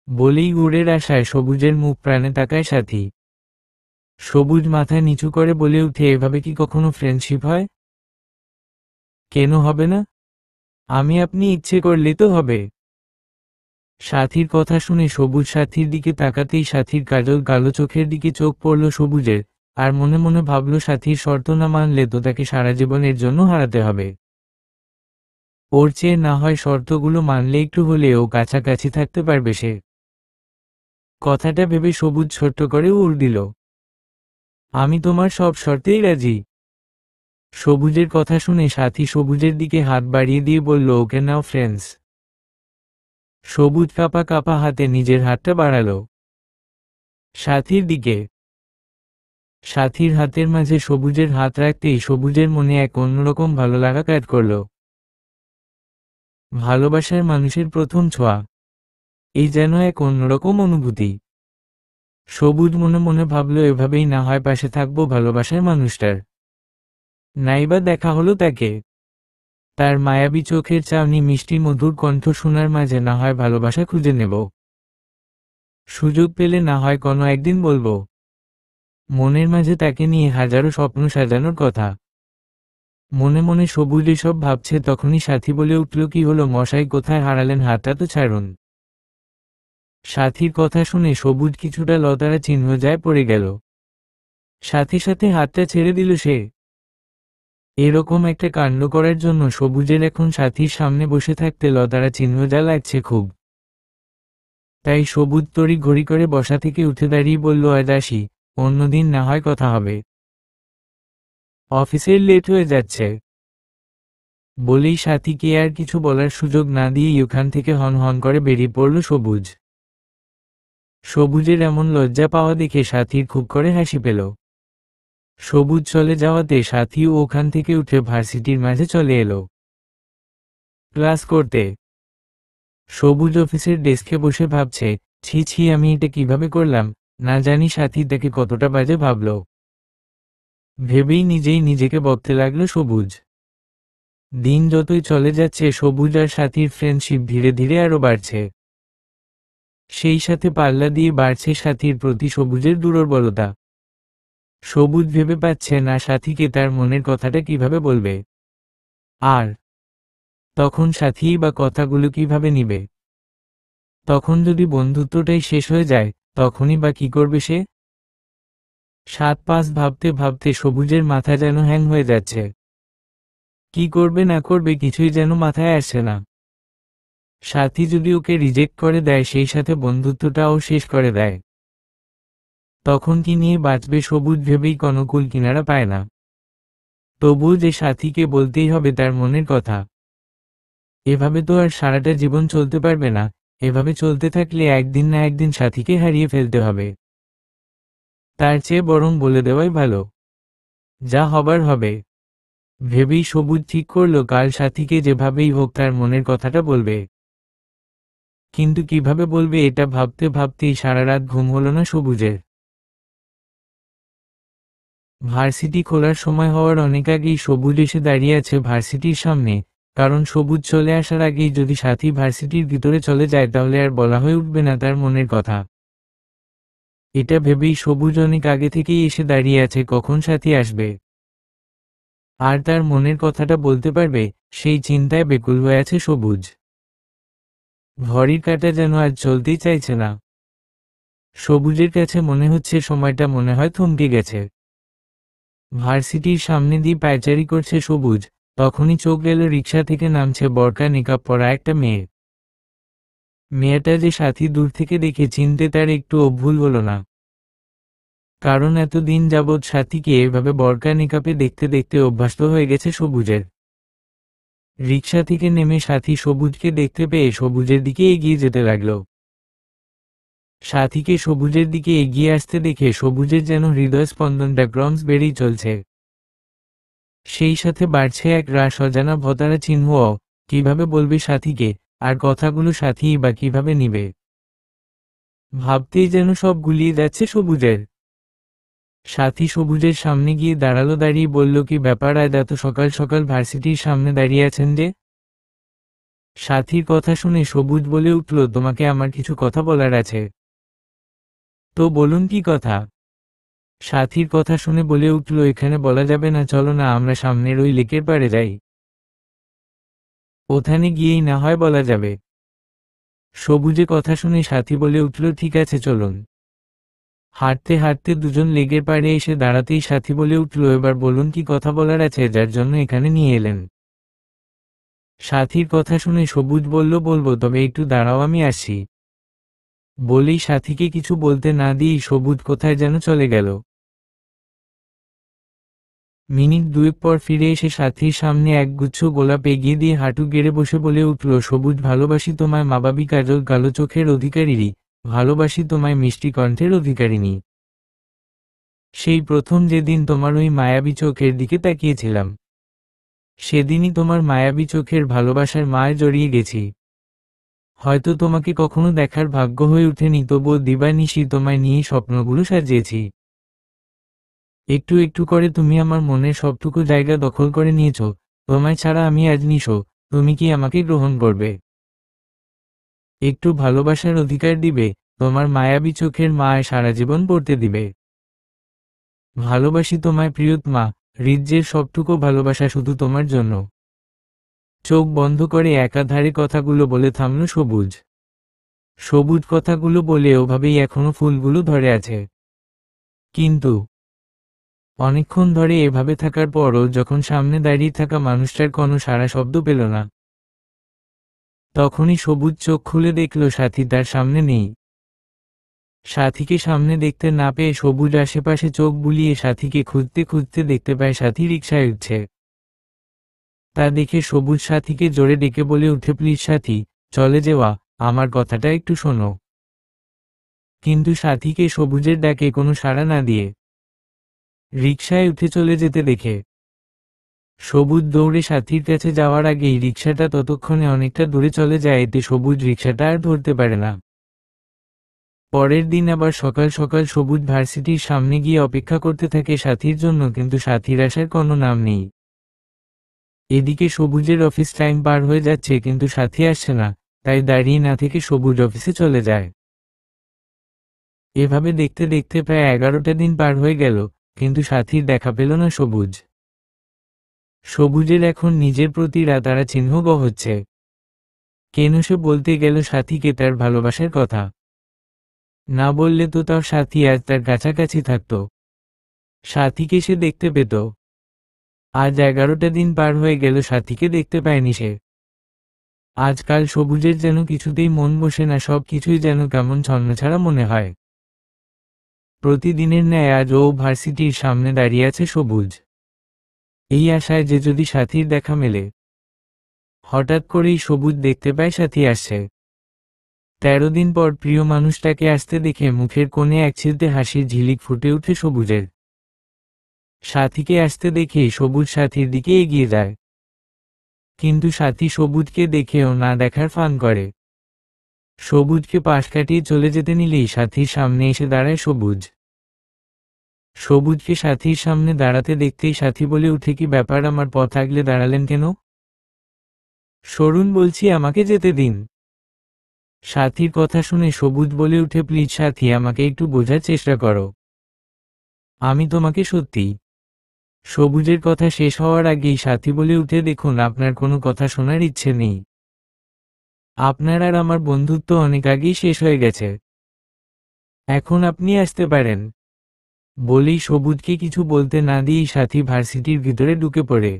বলেই উড়ের আশায় সবুজের মুখ প্রাণে তাকায় সাথী। সবুজ মাথা নিচু করে বলে উঠে, এভাবে কি কখনো ফ্রেন্ডশিপ হয়? কেন হবে না? আমি আপনি ইচ্ছে করলেই তো হবে। সাথীর কথা শুনে সবুজ সাথীর দিকে তাকাতেই সাথীর কাজল কালো চোখের দিকে চোখ পড়ল সবুজের, আর মনে মনে ভাবল সাথীর শর্ত না মানলে তো তাকে সারা জীবনের জন্য হারাতে হবে। ওর চেয়ে না হয় শর্তগুলো মানলে একটু হলেও কাছাকাছি থাকতে পারবে সে। কথাটা ভেবে সবুজ ছোট্ট করে উড় দিল, আমি তোমার সব শর্তেই রাজি। সবুজের কথা শুনে সাথী সবুজের দিকে হাত বাড়িয়ে দিয়ে বলল, ওকে নাও ফ্রেন্ডস। সবুজ কাঁপা কাঁপা হাতে নিজের হাতটা বাড়ালো সাথীর দিকে। সাথীর হাতের মাঝে সবুজের হাত রাখতেই সবুজের মনে এক অন্যরকম ভালো লাগা কাজ করল। ভালোবাসার মানুষের প্রথম ছোঁয়া, এই যেন এক অন্যরকম অনুভূতি। সবুজ মনে মনে ভাবল, এভাবেই না হয় পাশে থাকবো ভালোবাসার মানুষটার। নাইবা দেখা হলো তাকে, তার মায়াবী চোখের চাউনি মিষ্টি মধুর কণ্ঠ শোনার মাঝে না হয় ভালোবাসা খুঁজে নেব। সুযোগ পেলে না হয় কোনো একদিন বলবো মনের মাঝে তাকে নিয়ে হাজারো স্বপ্ন সাজানোর কথা। মনে মনে সবুজ এসব ভাবছে তখনই সাথী বলে উঠল, কি হলো মশাই, কোথায় হারালেন? হাতটা তো ছাড়ুন। সাথীর কথা শুনে সবুজ কিছুটা লতারা চিহ্ন যায় পড়ে গেল। সাথে সাথে হাতটা ছেড়ে দিল সে। এরকম একটা কাণ্ড করার জন্য সবুজের এখন সাথীর সামনে বসে থাকতে লতারা চিহ্ন যা লাগছে খুব। তাই সবুজ তড়ি ঘড়ি করে বসা থেকে উঠে দাঁড়িয়ে বলল, আজ আসি, অন্যদিন না হয় কথা হবে। অফিসের লেট হয়ে যাচ্ছে। বলেই সাথীকে আর কিছু বলার সুযোগ না দিয়েই ওখান থেকে হন হন করে বেরিয়ে পড়ল সবুজ। সবুজের এমন লজ্জা পাওয়া দেখে সাথীর খুব করে হাসি পেল। সবুজ চলে যাওয়াতে সাথীও ওখান থেকে উঠে ভার্সিটির মাঝে চলে এলো ক্লাস করতে। সবুজ অফিসের ডেস্কে বসে ভাবছে, ছি ছি, আমি এটা কিভাবে করলাম, না জানি সাথী তাকে কতটা বাজে ভাবল। ভেবেই নিজেই নিজেকে বকতে লাগলো সবুজ। দিন যতই চলে যাচ্ছে সবুজ আর সাথীর ফ্রেন্ডশিপ ধীরে ধীরে আরো বাড়ছে। সেই সাথে পাল্লা দিয়ে বাড়ছে সাথীর প্রতি সবুজের দুর্বলতা। সবুজ ভেবে পাচ্ছে না সাথীকে তার মনের কথাটা কিভাবে বলবে, আর তখন সাথীই বা কথাগুলো কিভাবে নিবে। তখন যদি বন্ধুত্বটাই শেষ হয়ে যায় তখনই বা কি করবে সে। 7-5 ভাবতে ভাবতে সবুজের মাথা যেন হ্যাং হয়ে যাচ্ছে। কি করবে না করবে কিছুই যেন মাথায় আসছে না। সাথী যদি ওকে রিজেক্ট করে দেয়, সেই সাথে বন্ধুত্বটাও শেষ করে দেয়, তখন কি নিয়ে বাঁচবে সবুজ ভেবেই কোনো কুল কিনারা পায় না। তবুও যে সাথীকে বলতেই হবে তার মনের কথা। এভাবে তো আর সারাটা জীবন চলতে পারবে না। এভাবে চলতে থাকলে একদিন না একদিন সাথীকে হারিয়ে ফেলতে হবে। তার চেয়ে বরং বলে দেওয়াই ভালো, যা হবার হবে। ভেবেই সবুজ ঠিক করল কাল সাথীকে যেভাবেই হোক তার মনের কথাটা বলবে। কিন্তু কিভাবে বলবে এটা ভাবতে ভাবতেই সারা রাত ঘুম হলো না সবুজের। ভার্সিটি খোলার সময় হওয়ার অনেক আগেই সবুজ এসে দাঁড়িয়ে আছে ভার্সিটির সামনে, কারণ সবুজ চলে আসার আগেই যদি সাথী ভার্সিটির ভিতরে চলে যায় তাহলে আর বলা হয়ে উঠবে না তার মনের কথা। এটা ভেবেই সবুজ অনেক আগে থেকেই এসে দাঁড়িয়ে আছে কখন সাথী আসবে আর তার মনের কথাটা বলতে পারবে, সেই চিন্তায় বেকুল হয়ে আছে সবুজ। ঘড়ির কাঁটা যেন আজ চলতেই চাইছে না। সবুজের কাছে মনে হচ্ছে সময়টা মনে হয় থমকে গেছে। ভার্সিটির সামনে দিয়ে পায়চারি করছে সবুজ, তখনই চোখ গেল রিকশা থেকে নামছে বরকা নিকাব পরা একটা মেয়ে। মেয়েটা যে সাথী দূর থেকে দেখে চিনতে তার একটুও ভুল হলো না, কারণ এতদিন যাবৎ সাথীকে এভাবে বরকা নিকাবে দেখতে দেখতে অভ্যস্ত হয়ে গেছে সবুজের। রিকশা থেকে নেমে সাথী সবুজকে দেখতে পেয়ে সবুজের দিকে এগিয়ে যেতে লাগলো। সাথীকে সবুজের দিকে এগিয়ে আসতে দেখে সবুজের যেন হৃদয় স্পন্দনটা ক্রমশ বেড়েই চলছে। সেই সাথে বাড়ছে এক রাস অজানা ভতারা চিহ্ন। কিভাবে বলবে সাথীকে, আর কথাগুলো সাথীই বা কিভাবে নিবে, ভাবতেই যেন সব গুলিয়ে যাচ্ছে সবুজের। সাথী সবুজের সামনে গিয়ে দাঁড়ালো, দাঁড়িয়ে বলল, কি ব্যাপার, আজ এত সকাল সকাল ভার্সিটির সামনে দাঁড়িয়ে আছেন যে? সাথীর কথা শুনে সবুজ বলে উঠল, তোমাকে আমার কিছু কথা বলার আছে। তো বলুন কি কথা? সাথীর কথা শুনে বলে উঠল, এখানে বলা যাবে না, চলো না আমরা সামনের ওই লেকের পাড়ে যাই, ওখানে গিয়েই না হয় বলা যাবে। সবুজে কথা শুনে সাথী বলে উঠল, ঠিক আছে চলুন। হাঁটতে হাঁটতে দুজন লেকের পাড়ে এসে দাঁড়াতেই সাথী বলে উঠল, এবার বলুন কি কথা বলার আছে, যার জন্য এখানে নিয়ে এলেন? সাথীর কথা শুনে সবুজ বলল, বলবো, তবে একটু দাঁড়াও, আমি আসছি। বলেই সাথীকে কিছু বলতে না দিয়েই সবুজ কোথায় যেন চলে গেল। মিনিট দুয়েক পর ফিরে এসে সাথীর সামনে একগুচ্ছ গোলাপ এগিয়ে দিয়ে হাঁটু গেড়ে বসে বলে উঠল, সবুজ, ভালোবাসি তোমায় মাবাবী কাজল কালো চোখের অধিকারিনী, ভালোবাসি তোমায় মিষ্টি কণ্ঠের অধিকারিনী। সেই প্রথম যেদিন তোমার ওই মায়াবী চোখের দিকে তাকিয়েছিলাম, সেদিনই তোমার মায়াবী চোখের ভালোবাসার মায় জড়িয়ে গেছি। হয়তো তোমাকে কখনো দেখার ভাগ্য হয়ে ওঠেনি, তবুও দিবানিশি তোমায় নিয়েই স্বপ্নগুলো সাজিয়েছি। একটু একটু করে তুমি আমার মনের সবটুকু জায়গা দখল করে নিয়েছ। তোমায় ছাড়া আমি আজ নিশো। তুমি কি আমাকে গ্রহণ করবে? একটু ভালোবাসার অধিকার দিবে? তোমার মায়াবী চোখের মায় সারা জীবন পড়তে দিবে। ভালোবাসি তোমায় প্রিয়তমা, হৃদয়ের সবটুকু ভালোবাসা শুধু তোমার জন্য। চোখ বন্ধ করে একাধারে কথাগুলো বলে থামল সবুজ। সবুজ কথাগুলো বলে ওভাবেই এখনো ফুলগুলো ধরে আছে। কিন্তু অনেকক্ষণ ধরে এভাবে থাকার পরও যখন সামনে দাঁড়িয়ে থাকা মানুষটার কোনো সাড়া শব্দ পেল না, তখনই সবুজ চোখ খুলে দেখল সাথী তার সামনে নেই। সাথীকে সামনে দেখতে না পেয়ে সবুজ আশেপাশে চোখ বুলিয়ে সাথীকে খুঁজতে খুঁজতে দেখতে পায় সাথী রিকশায় উঠছে। তা দেখে সবুজ সাথীকে জোরে ডেকে বলে উঠে, প্লিজ সাথী, চলে যাওয়া, আমার কথাটা একটু শোনো। কিন্তু সাথীকে সবুজের ডাকে কোনো সাড়া না দিয়ে রিকশায় উঠে চলে যেতে দেখে সবুজ দৌড়ে সাথীর কাছে যাওয়ার আগেই রিকশাটা ততক্ষণে অনেকটা দূরে চলে যায়, এতে সবুজ রিকশাটা আর ধরতে পারে না। পরের দিন আবার সকাল সকাল সবুজ ভার্সিটির সামনে গিয়ে অপেক্ষা করতে থাকে সাথীর জন্য, কিন্তু সাথীর আসার কোনো নাম নেই। এদিকে সবুজের অফিস টাইম পার হয়ে যাচ্ছে, কিন্তু সাথী আসছে না, তাই দাঁড়িয়ে না থেকে সবুজ অফিসে চলে যায়। এভাবে দেখতে দেখতে প্রায় 11টা দিন পার হয়ে গেল, কিন্তু সাথীর দেখা পেল না সবুজ। সবুজের এখন নিজের প্রতি রাতারা চিহ্ন হচ্ছে। কেন সে বলতে গেল সাথীকে তার ভালোবাসার কথা? না বললে তো তার সাথী আজ তার কাছাকাছি থাকত, সাথীকে সে দেখতে পেত। আজ 11টা দিন পার হয়ে গেল, সাথীকে দেখতে পায়নি সে। আজকাল সবুজের যেন কিছুতেই মন বসে না, সব কিছুই যেন কেমন ছন্নছাড়া মনে হয়। প্রতিদিনের ন্যায় আজ ও ভার্সিটির সামনে দাঁড়িয়ে আছে সবুজ, এই আশায় যে যদি সাথীর দেখা মেলে। হঠাৎ করেই সবুজ দেখতে পায় সাথী আসছে। 13 দিন পর প্রিয় মানুষটাকে আসতে দেখে মুখের কোণে একচিলতে হাসির ঝিলিক ফুটে ওঠে সবুজের। সাথীকে আসতে দেখেই সবুজ সাথীর দিকে এগিয়ে যায়, কিন্তু সাথী সবুজকে দেখেও না দেখার ফান করে। সবুজকে পাশ কাটিয়ে চলে যেতে নিলেই সাথীর সামনে এসে দাঁড়ায় সবুজ। সবুজকে সাথীর সামনে দাঁড়াতে দেখতেই সাথী বলে উঠে, কি ব্যাপার, আমার পথ আগলে দাঁড়ালেন কেন? সরুন বলছি, আমাকে যেতে দিন। সাথীর কথা শুনে সবুজ বলে উঠে, প্লিজ সাথী, আমাকে একটু বোঝার চেষ্টা করো, আমি তোমাকে সত্যি। সবুজের কথা শেষ হওয়ার আগেই সাথী বলে উঠে, দেখুন, আপনার কোনো কথা শোনার ইচ্ছে নেই। আপনার আর আমার বন্ধুত্ব অনেক আগেই শেষ হয়ে গেছে, এখন আপনি আসতে পারেন। বলেই সবুজকে কিছু বলতে না দিয়েই সাথী ভার্সিটির ভিতরে ঢুকে পড়ে।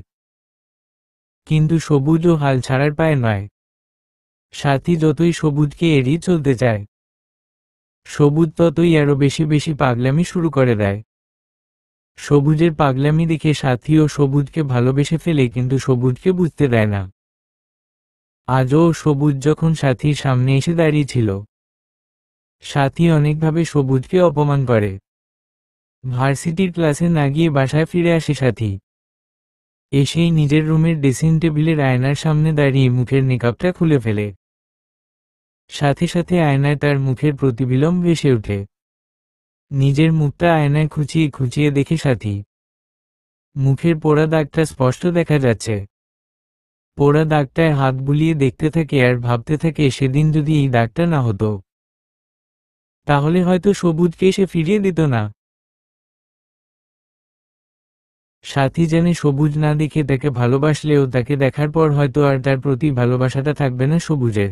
কিন্তু সবুজও হাল ছাড়ার পায় নয়। সাথী যতই সবুজকে এড়িয়ে চলতে চায়, সবুজ ততই আরো বেশি বেশি পাগলামি শুরু করে দেয়। সবুজের পাগলামি দেখে সাথীও সবুজকে ভালোবেসে ফেলে, কিন্তু সবুজকে বুঝতে দেয় না। আজও সবুজ যখন সাথীর সামনে এসে দাঁড়িয়েছিল, সাথী অনেকভাবে সবুজকে অপমান করে। ভার্সিটির ক্লাসে না গিয়ে বাসায় ফিরে আসে সাথী। এসেই নিজের রুমের ড্রেসিং টেবিলের আয়নার সামনে দাঁড়িয়ে মুখের মেকআপটা খুলে ফেলে। সাথে সাথে আয়নায় তার মুখের প্রতিবিম্ব ভেসে ওঠে। নিজের মুখটা আয়নায় খুঁচিয়ে খুঁচিয়ে দেখে সাথী। মুখের পোড়া দাগটা স্পষ্ট দেখা যাচ্ছে। পোড়া দাগটায় হাত বুলিয়ে দেখতে থাকে আর ভাবতে থাকে, সেদিন যদি এই দাগটা না হতো, তাহলে হয়তো সবুজকে সে ফিরিয়ে দিত না। সাথী জানে সবুজ না দেখে তাকে ভালোবাসলেও তাকে দেখার পর হয়তো আর তার প্রতি ভালোবাসাটা থাকবে না সবুজের।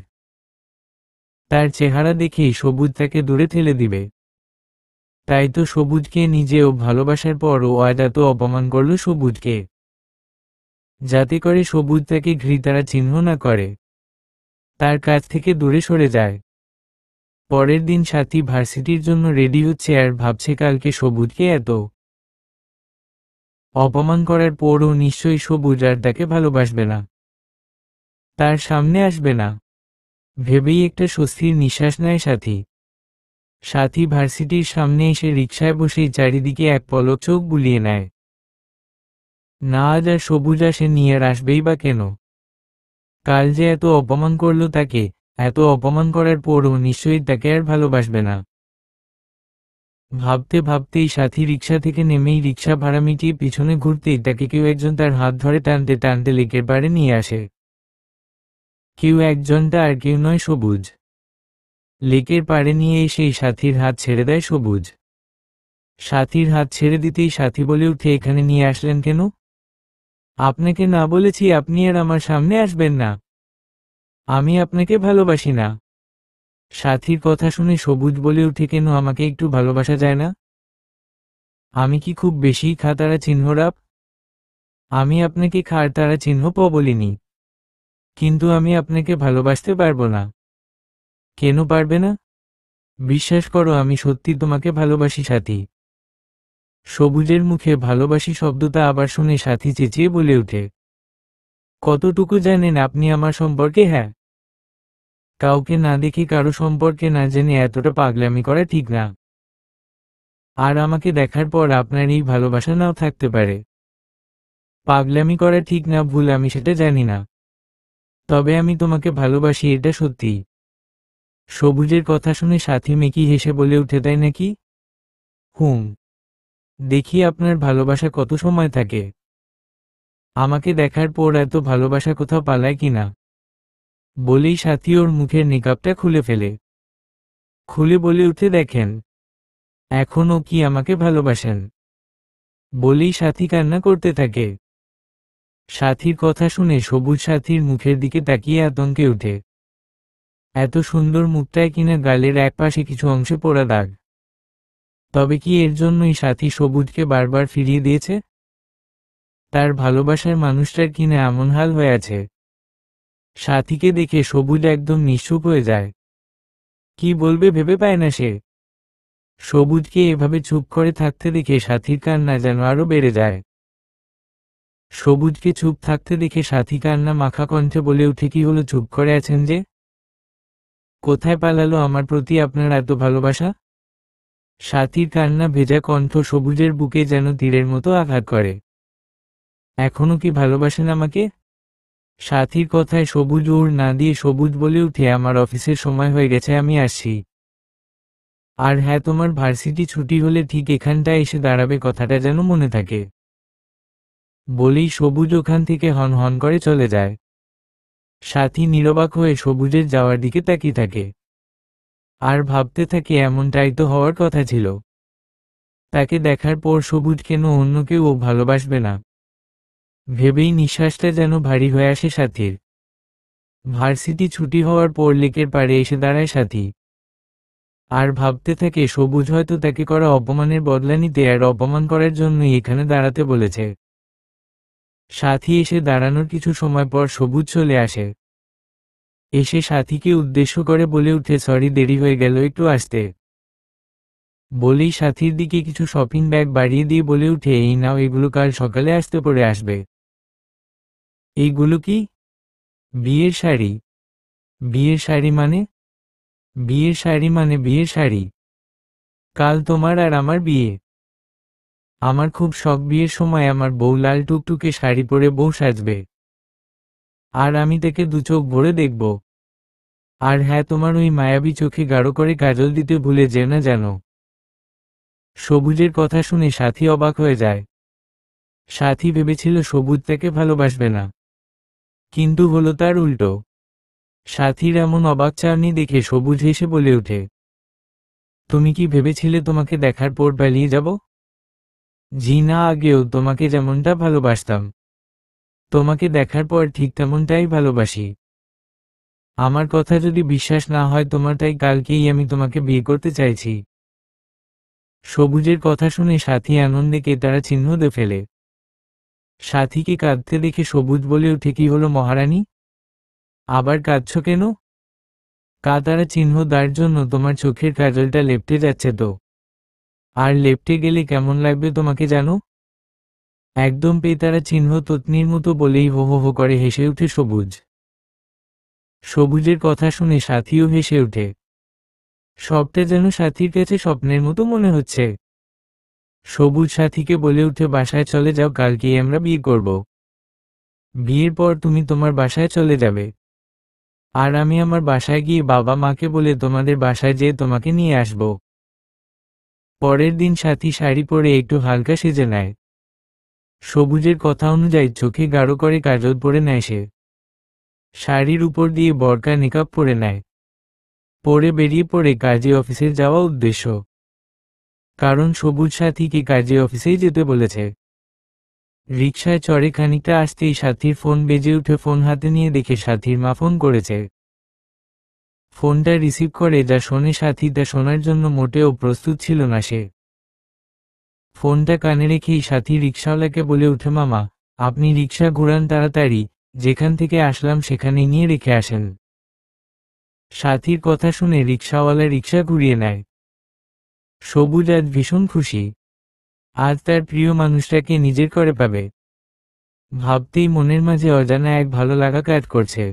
তার চেহারা দেখেই সবুজ তাকে দূরে ঠেলে দিবে। তাই তো সবুজকে নিজেও ভালোবাসার পরও আজ এত অপমান করল সবুজকে, যাতে করে সবুজ তাকে ঘৃতারা চিহ্ন না করে, তার কাছ থেকে দূরে সরে যায়। পরের দিন সাথী ভার্সিটির জন্য রেডি হচ্ছে আর ভাবছে কালকে সবুজকে এত অপমান করার পরও নিশ্চয়ই সবুজ আর তাকে ভালোবাসবে না, তার সামনে আসবে না। ভেবেই একটা স্বস্তির নিঃশ্বাস নেয় সাথী। সাথী ভার্সিটির সামনে এসে রিকশায় বসেই চারিদিকে এক পলক চোখ বুলিয়ে নেয়। না আজ আর সবুজ আসেনি, আর আসবেই বা কেন? কাল যে এত অপমান করল তাকে, এত অপমান করার পরও নিশ্চয়ই তাকে আর ভালোবাসবে না। ভাবতে ভাবতেই সাথী রিকশা থেকে নেমেই রিকশা ভাড়া মিটিয়ে পিছনে ঘুরতেই তাকে কেউ একজন তার হাত ধরে টানতে টানতে লেকের পাড়ে নিয়ে আসে। কেউ একজনটা আর কেউ নয়, সবুজ। লেকের পাড়ে নিয়ে এসেই সাথীর হাত ছেড়ে দেয় সবুজ। সাথীর হাত ছেড়ে দিতেই সাথী বলে উঠে, এখানে নিয়ে আসলেন কেন? আপনাকে না বলেছি আপনি আর আমার সামনে আসবেন না? আমি আপনাকে ভালোবাসি না। সাথীর কথা শুনে সবুজ বলে উঠে, কেন আমাকে একটু ভালোবাসা যায় না? আমি কি খুব বেশি খাতারা চিহ্নরাপ? আমি আপনাকে খার তারা চিহ্ন বলিনি, কিন্তু আমি আপনাকে ভালোবাসতে পারবো না। কেন পারবে না? বিশ্বাস করো, আমি সত্যি তোমাকে ভালোবাসি সাথী। সবুজের মুখে ভালোবাসি শব্দটা আবার শুনে সাথী চেঁচিয়ে বলে ওঠে, কতটুকু জানেন আপনি আমার সম্পর্কে? হ্যাঁ, কাউকে না দেখে কারো সম্পর্কে না জেনে এতটা পাগলামি করা ঠিক না। আর আমাকে দেখার পর আপনার এই ভালোবাসা নাও থাকতে পারে। পাগলামি করা ঠিক না ভুল আমি সেটা জানি না, তবে আমি তোমাকে ভালোবাসি, এটা সত্যি। সবুজের কথা শুনে সাথী মেকি হেসে বলে উঠে, তাই নাকি? হুম, দেখি আপনার ভালোবাসা কত সময় থাকে। আমাকে দেখার পর এত ভালোবাসা কোথাও পালায় কিনা। বলেই সাথী ওর মুখের নিকাবটা খুলে ফেলে। খুলে বলে উঠে, দেখেন এখনও কি আমাকে ভালোবাসেন? বলেই সাথী কান্না করতে থাকে। সাথীর কথা শুনে সবুজ সাথীর মুখের দিকে তাকিয়ে আতঙ্কে ওঠে। এত সুন্দর মুখটায় কিনা গালের এক পাশে কিছু অংশে পোড়া দাগ। তবে কি এর জন্যই সাথী সবুজকে বারবার ফিরিয়ে দিয়েছে? তার ভালোবাসার মানুষটার কিনা এমন হাল হয়ে আছে। সাথীকে দেখে সবুজ একদম নিশ্চুপ হয়ে যায়। কি বলবে ভেবে পায় না সে। সবুজকে এভাবে চুপ করে থাকতে দেখে সাথীর কান্না যেন আরো বেড়ে যায়। সবুজকে চুপ থাকতে দেখে সাথী কান্না মাখা কণ্ঠে বলে উঠে, কি হলো, চুপ করে আছেন যে? কোথায় পালালো আমার প্রতি আপনার এত ভালোবাসা? সাথীর কান্না ভেজা কণ্ঠ সবুজের বুকে যেন তীরের মতো আঘাত করে। এখনো কি ভালোবাসেন আমাকে? সাথীর কথায় সবুজ ওর না দিয়ে সবুজ বলে উঠে, আমার অফিসের সময় হয়ে গেছে, আমি আসছি। আর হ্যাঁ, তোমার ভার্সিটি ছুটি হলে ঠিক এখানটায় এসে দাঁড়াবে, কথাটা যেন মনে থাকে। বলেই সবুজ ওখান থেকে হন হন করে চলে যায়। সাথী নিরবাক হয়ে সবুজের যাওয়ার দিকে তাকিয়ে থাকে। আর ভাবতে থাকে, এমনটাই তো হওয়ার কথা ছিল। তাকে দেখার পর সবুজ কেন অন্য কেউ ভালোবাসবে না, ভেবেই নিঃশ্বাসটা যেন ভারী হয়ে আসে সাথীর। ভার্সিটি ছুটি হওয়ার পর লেকের পাড়ে এসে দাঁড়ায় সাথী। আর ভাবতে থাকে, সবুজ হয়তো তাকে করা অপমানের বদলা নিতে আর অপমান করার জন্যই এখানে দাঁড়াতে বলেছে। সাথী এসে দাঁড়ানোর কিছু সময় পর সবুজ চলে আসে। এসে সাথীকে উদ্দেশ্য করে বলে উঠে, সরি দেরি হয়ে গেল একটু আসতে। বলেই সাথীর দিকে কিছু শপিং ব্যাগ বাড়িয়ে দিয়ে বলে উঠে, এই নাও, এগুলো কাল সকালে আসতে পরে আসবে। এইগুলো কি? বিয়ের শাড়ি? বিয়ের শাড়ি মানে? বিয়ের শাড়ি মানে বিয়ের শাড়ি? কাল তোমার আর আমার বিয়ে। আমার খুব শখ, বিয়ের সময় আমার বউ লাল টুকটুকে শাড়ি পরে বউ সাজবে, আর আমি তাকে দু চোখ ভরে দেখব। আর হ্যাঁ, তোমার ওই মায়াবী চোখে গাঢ় করে কাজল দিতে ভুলে যেও না যেন। সবুজের কথা শুনে সাথী অবাক হয়ে যায়। সাথী ভেবেছিল সবুজ তাকে ভালোবাসবে না, কিন্তু হলো তার উল্টো। সাথীর এমন অবাক চাহনি দেখে সবুজ হেসে বলে ওঠে, তুমি কি ভেবেছিলে তোমাকে দেখার পর পালিয়ে যাব? জি না, আগেও তোমাকে যেমনটা ভালোবাসতাম, তোমাকে দেখার পর ঠিক তেমনটাই ভালোবাসি। আমার কথা যদি বিশ্বাস না হয় তোমার, তাই কালকেই আমি তোমাকে বিয়ে করতে চাইছি। সবুজের কথা শুনে সাথী আনন্দে কেতারা চিহ্ন দিয়ে ফেলে। সাথীকে কাঁদতে দেখে সবুজ বলে উঠে, কি হলো মহারানী, আবার কাঁদছ কেন? কাতারা চিহ্ন দেওয়ার জন্য তোমার চোখের কাজলটা লেপ্টে যাচ্ছে তো। আর লেপ্টে গেলে কেমন লাগবে তোমাকে জানো? একদম পেতারা চিহ্ন ততনির মতো বলেই হো হো হো করে হেসে উঠে সবুজ। সবুজের কথা শুনে সাথীও হেসে ওঠে। সবটা যেন সাথীর কাছে স্বপ্নের মতো মনে হচ্ছে। সবুজ সাথীকে বলে উঠে, বাসায় চলে যাও, কালকেই আমরা বিয়ে করব। বিয়ের পর তুমি তোমার বাসায় চলে যাবে, আর আমি আমার বাসায় গিয়ে বাবা মাকে বলে তোমাদের বাসায় যেয়ে তোমাকে নিয়ে আসব। পরের দিন সাথী শাড়ি পরে একটু হালকা সেজে নেয়। সবুজের কথা অনুযায়ী চোখে গাঢ় করে কাজল পরে নেয় সে। শাড়ির উপর দিয়ে বরকা নিকাব পরে নেয়। পরে বেরিয়ে পড়ে কাজী অফিসে যাওয়া উদ্দেশ্য, কারণ সবুজ সাথীকে কাজী অফিসেই যেতে বলেছে। রিকশায় চড়ে খানিকটা আসতেই সাথীর ফোন বেজে উঠে। ফোন হাতে নিয়ে দেখে সাথীর মা ফোন করেছে। ফোনটা রিসিভ করে যা শোনে সাথী তা শোনার জন্য মোটেও প্রস্তুত ছিল না সে। ফোনটা কানে রেখেই সাথী রিকশাওয়ালাকে বলে উঠে, মামা, আপনি রিকশা ঘোরান তাড়াতাড়ি, যেখান থেকে আসলাম সেখানে নিয়ে রেখে আসেন। সাথীর কথা শুনে রিকশাওয়ালা রিকশা ঘুরিয়ে নেয়। সবুজ আজ ভীষণ খুশি, আজ তার প্রিয় মানুষটাকে নিজের করে পাবে। ভাবতেই মনের মাঝে অজানা এক ভালো লাগা কাজ করছে।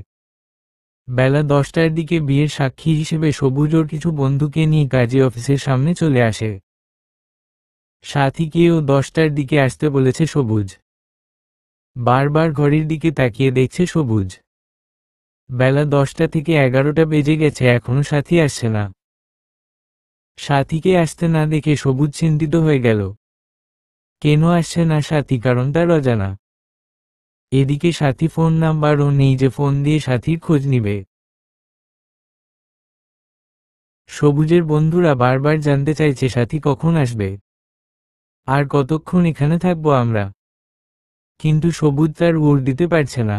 বেলা 10টার দিকে বিয়ের সাক্ষী হিসেবে সবুজ ওর কিছু বন্ধুকে নিয়ে কাজী অফিসের সামনে চলে আসে। সাথীকেও 10টার দিকে আসতে বলেছে সবুজ। বারবার ঘড়ির দিকে তাকিয়ে দেখছে সবুজ। বেলা 10টা থেকে 11টা বেজে গেছে, এখনো সাথী আসছে না। সাথীকে আসতে না দেখে সবুজ চিন্তিত হয়ে গেল। কেন আসছে না সাথী, কারণ তার অজানা। এদিকে সাথী ফোন নাম্বারও নেই যে ফোন দিয়ে সাথীর খোঁজ নিবে। সবুজের বন্ধুরা বারবার জানতে চাইছে সাথী কখন আসবে, আর কতক্ষণ এখানে থাকবো আমরা। কিন্তু সবুজ তার উড় দিতে পারছে না।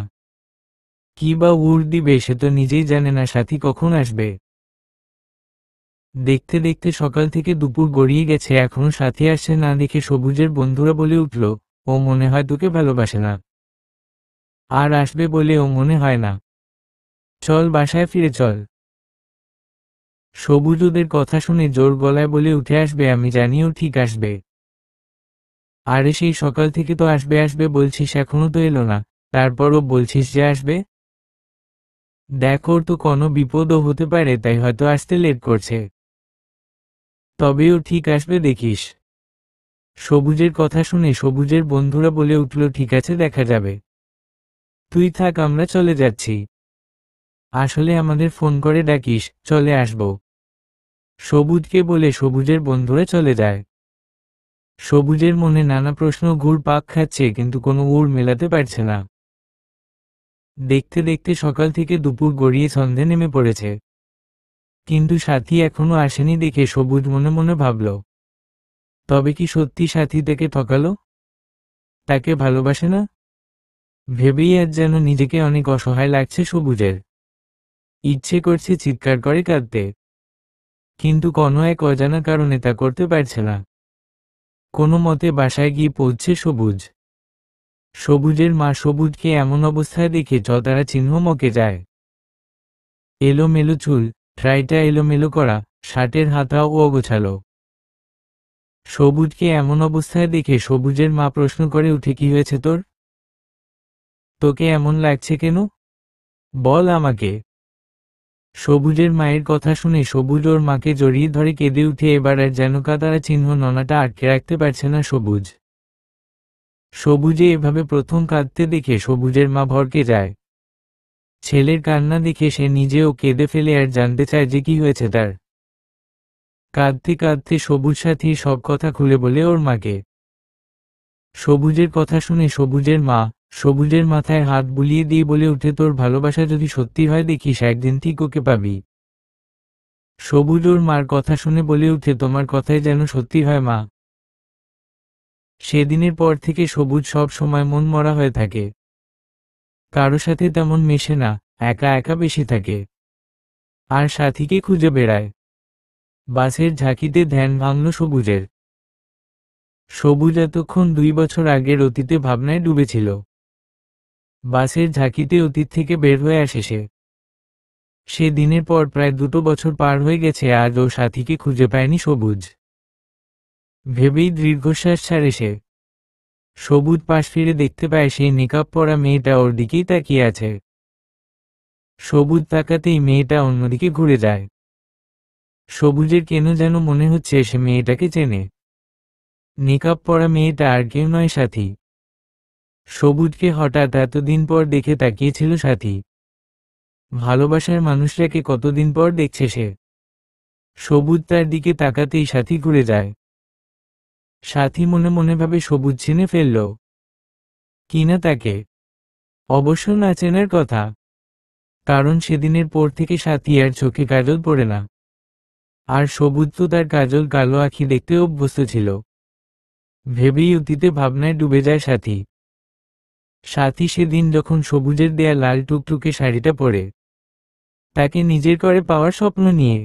কি বা উড় দিবে সে তো নিজেই জানে না সাথী কখন আসবে। দেখতে দেখতে সকাল থেকে দুপুর গড়িয়ে গেছে, এখনো সাথী আসছে না দেখে সবুজের বন্ধুরা বলে উঠল, ও মনে হয় তোকে ভালোবাসে না, আর আসবে বলে ও মনে হয় না। চল বাসায় ফিরে চল। সবুজ ওদের কথা শুনে জোর গলায় বলে উঠে, আসবে, আমি জানিও ঠিক আসবে। আরে সেই সকাল থেকে তো আসবে আসবে বলছিস, এখনো তো এলো না, তারপরও বলছিস যে আসবে। দেখ, ওর তো কোনো বিপদও হতে পারে, তাই হয়তো আসতে লেট করছে। তবেও ঠিক আসবে দেখিস। সবুজের কথা শুনে সবুজের বন্ধুরা বলে উঠল, ঠিক আছে, দেখা যাবে। তুই থাক, আমরা চলে যাচ্ছি। আসলে আমাদের ফোন করে ডাকিস, চলে আসব। সবুজকে বলে সবুজের বন্ধুরা চলে যায়। সবুজের মনে নানা প্রশ্ন ঘুর পাক খাচ্ছে, কিন্তু কোনো উড় মেলাতে পারছে না। দেখতে দেখতে সকাল থেকে দুপুর গড়িয়ে সন্ধে নেমে পড়েছে, কিন্তু সাথী এখনো আসেনি দেখে সবুজ মনে মনে ভাবল, তবে কি সত্যি সাথী তাকে ঠকালো, তাকে ভালোবাসে না? ভেবেই আজ যেন নিজেকে অনেক অসহায় লাগছে সবুজের। ইচ্ছে করছে চিৎকার করে কাঁদতে, কিন্তু কোনো এক অজানা কারণে তা করতে পারছে না। কোনো মতে বাসায় গিয়ে পৌঁছে সবুজ। সবুজের মা সবুজকে এমন অবস্থায় দেখে তারা চিহ্ন মকে যায়। এলোমেলো চুল, ট্রাইটা এলোমেলো করা, শার্টের হাতাও অগোছালো। সবুজকে এমন অবস্থায় দেখে সবুজের মা প্রশ্ন করে উঠে, কি হয়েছে তোর? তোকে এমন লাগছে কেন? বল আমাকে। সবুজের মায়ের কথা শুনে সবুজ ওর মাকে জড়িয়ে ধরে কেঁদে উঠে এবার আর যেন কাদারা চিহ্ন ননাটা আটকে রাখতে পারছে না সবুজ। সবুজে এভাবে প্রথম কাঁদতে দেখে সবুজের মা ভড়কে যায়। ছেলের কান্না দেখে সে নিজেও কেঁদে ফেলে আর জানতে চায় যে কি হয়েছে তার। কাঁদতে কাঁদতে সবুজ সাথী সব কথা খুলে বলে ওর মাকে। সবুজের কথা শুনে সবুজের মা সবুজের মাথায় হাত বুলিয়ে দিয়ে বলে উঠে, তোর ভালোবাসা যদি সত্যি হয় দেখিস একদিন ঠিক ওকে পাবি। সবুজ ওর মার কথা শুনে বলে উঠে, তোমার কথাই যেন সত্যি হয় মা। সেদিনের পর থেকে সবুজ সব সময় মন মরা হয়ে থাকে। কারো সাথে তেমন মেশে না, একা একা বেশি থাকে। আর সাথীকে খুঁজে বেড়ায়। বাসের ঝাঁকিতে ধ্যান ভাঙল সবুজের। সবুজ এতক্ষণ 2 বছর আগের অতীতে ভাবনায় ডুবেছিল। বাসের ঝাঁকিতে অতীত থেকে বের হয়ে আসে সে। সে দিনের পর প্রায় 2 বছর পার হয়ে গেছে, আজ ও সাথীকে খুঁজে পায়নি সবুজ। ভেবেই দীর্ঘশ্বাস ছাড়ে সে। সবুজ পাশ ফিরে দেখতে পায় সেই নিকাব পরা মেয়েটা ওর দিকেই তাকিয়ে আছে। সবুজ তাকাতেই মেয়েটা অন্যদিকে ঘুরে যায়। সবুজের কেন যেন মনে হচ্ছে সে মেয়েটাকে চেনে। নিকাব পরা মেয়েটা আর কেউ নয়, সাথী। সবুজকে হঠাৎ এতদিন পর দেখে তাকিয়েছিল সাথী। ভালোবাসার মানুষটাকে কতদিন পর দেখছে সে। সবুজ তার দিকে তাকাতেই সাথী ঘুরে যায়। সাথী মনে মনে ভাবে সবুজ চিনে ফেলল কিনা তাকে। অবশ্য না চেনার কথা, কারণ সেদিনের পর থেকে সাথী আর চোখে কাজল পড়ে না। আর সবুজ তো তার কাজল কালো আঁখি দেখতে অভ্যস্ত ছিল। ভেবেই অতীতে ভাবনায় ডুবে যায় সাথী। সাথী সেদিন যখন সবুজের দেয়া লাল টুকটুকে শাড়িটা পরে তাকে নিজের করে পাওয়ার স্বপ্ন নিয়ে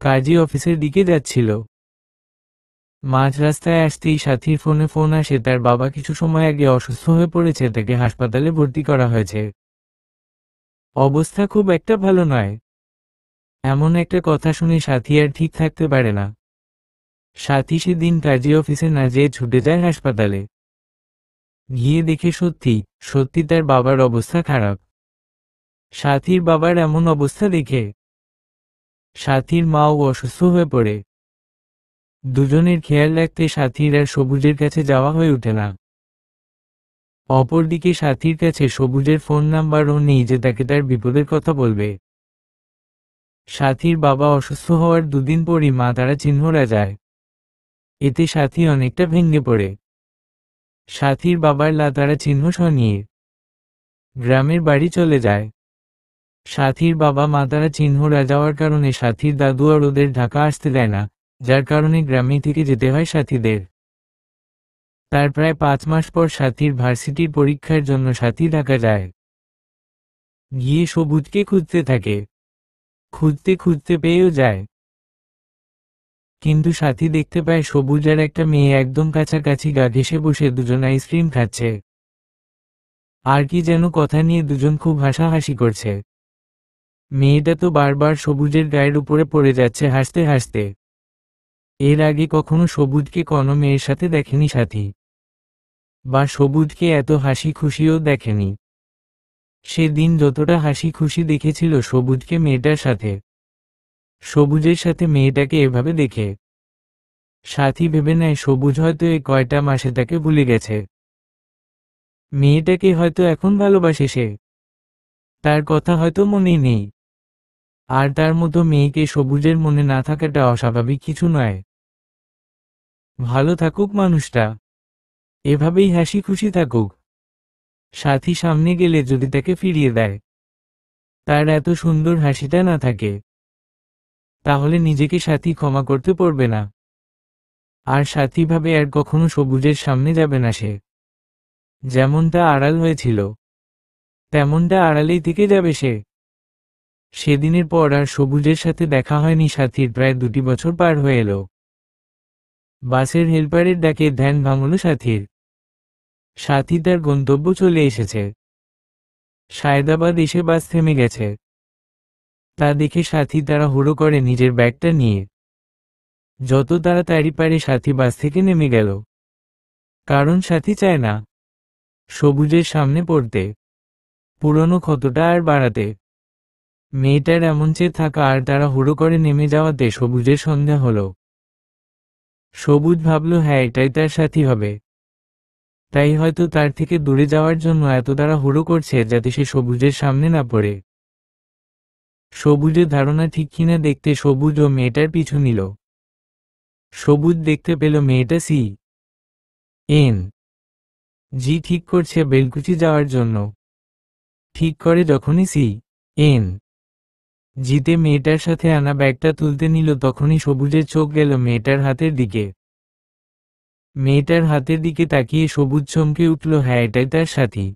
কাজী অফিসের দিকে যাচ্ছিল, মাঝ রাস্তায় আসতেই সাথীর ফোনে ফোন আসে তার বাবা কিছু সময় আগে অসুস্থ হয়ে পড়েছে, তাকে হাসপাতালে ভর্তি করা হয়েছে। অবস্থা খুব একটা ভালো নয়। এমন একটা কথা শুনে সাথী আর ঠিক থাকতে পারে না। সাথী সেদিন কাজী অফিসে না যেয়ে ছুটে যায় হাসপাতালে। গিয়ে দেখে সত্যি সত্যি তার বাবার অবস্থা খারাপ। সাথীর বাবার এমন অবস্থা দেখে সাথীর মাও অসুস্থ হয়ে পড়ে। দুজনের খেয়াল রাখতে সাথীর আর সবুজের কাছে যাওয়া হয়ে ওঠে না। অপরদিকে সাথীর কাছে সবুজের ফোন নাম্বারও নেই যে তাকে তার বিপদের কথা বলবে। সাথীর বাবা অসুস্থ হওয়ার 2 দিন পরই মা তারা চিহ্নরা যায়। এতে সাথী অনেকটা ভেঙে পড়ে। সাথীর বাবার তারা চিহ্ন নিয়ে গ্রামের বাড়ি চলে যায়। সাথীর বাবা মা তারা চিহ্নরা যাওয়ার কারণে সাথীর দাদু আর ওদের ঢাকা আসতে দেয় না, যার কারণে গ্রামে থেকে যেতে হয় সাথীদের। তার প্রায় 5 মাস পর সাথীর ভার্সিটির পরীক্ষার জন্য সাথী ঢাকা যায়। গিয়ে সবুজকে খুঁজতে থাকে। খুঁজতে খুঁজতে পেয়েও যায়। কিন্তু সাথী দেখতে পায় সবুজ আর একটা মেয়ে একদম কাছাকাছি গা ঘেঁষে বসে দুজন আইসক্রিম খাচ্ছে। আর কি যেন কথা নিয়ে দুজন খুব হাসাহাসি করছে। মেয়েটা তো বারবার সবুজের গায়ের উপরে পড়ে যাচ্ছে হাসতে হাসতে। এর আগে কখনো সবুজকে কোনো মেয়ের সাথে দেখেনি সাথী, বা সবুজকে এত হাসি খুশিও দেখেনি। সেদিন যতটা হাসি খুশি দেখেছিল সবুজকে মেয়েটার সাথে, সবুজের সাথে মেয়েটাকে এভাবে দেখে সাথী ভেবে নেয় সবুজ হয়তো এই কয়টা মাসে তাকে ভুলে গেছে। মেয়েটাকে হয়তো এখন ভালোবাসে সে, তার কথা হয়তো মনেই নেই। আর তার মতো মেয়েকে সবুজের মনে না থাকাটা অস্বাভাবিক কিছু নয়। ভালো থাকুক মানুষটা, এভাবেই হাসি খুশি থাকুক। সাথী সামনে গেলে যদি তাকে ফিরিয়ে দেয়, তার এত সুন্দর হাসিটা না থাকে, তাহলে নিজেকে সাথী ক্ষমা করতে পারবে না। আর সাথী ভাবে আর কখনো সবুজের সামনে যাবে না সে। যেমনটা আড়াল হয়েছিল তেমনটা আড়ালেই থেকে যাবে সে। সেদিনের পর আর সবুজের সাথে দেখা হয়নি সাথীর প্রায় 2 বছর পার হয়ে এলো। বাসের হেল্পারের ডাকে ধ্যান ভাঙল সাথীর। সাথী তার গন্তব্য চলে এসেছে। সায়দাবাদ এসে বাস থেমে গেছে। তা দেখে সাথী তাড়াহুড়ো করে নিজের ব্যাগটা নিয়ে যত তাড়াতাড়ি পারে সাথী বাস থেকে নেমে গেল। কারণ সাথী চায় না সবুজের সামনে পড়তে, পুরনো ক্ষতটা আর বাড়াতে। মেয়েটার এমন চেয়ে থাকা আর তাড়াহুড়ো করে নেমে যাওয়াতে সবুজের সন্দেহ হলো। সবুজ ভাবল হ্যাঁ এটাই তার সাথী হবে, তাই হয়তো তার থেকে দূরে যাওয়ার জন্য এত তাড়াহুড়ো করছে যাতে সে সবুজের সামনে না পড়ে। সবুজের ধারণা ঠিক কিনা দেখতে সবুজ ও মেয়েটার পিছু নিল। সবুজ দেখতে পেল মেয়েটা CN জি ঠিক করছে বেলকুচি যাওয়ার জন্য। ঠিক করে যখনই CN জিতে মেয়েটার সাথে আনা ব্যাগটা তুলতে নিল তখনই সবুজের চোখ গেল মেয়েটার হাতের দিকে। মেয়েটার হাতের দিকে তাকিয়ে সবুজ চমকে উঠল, হ্যাঁ এটাই তার সাথী।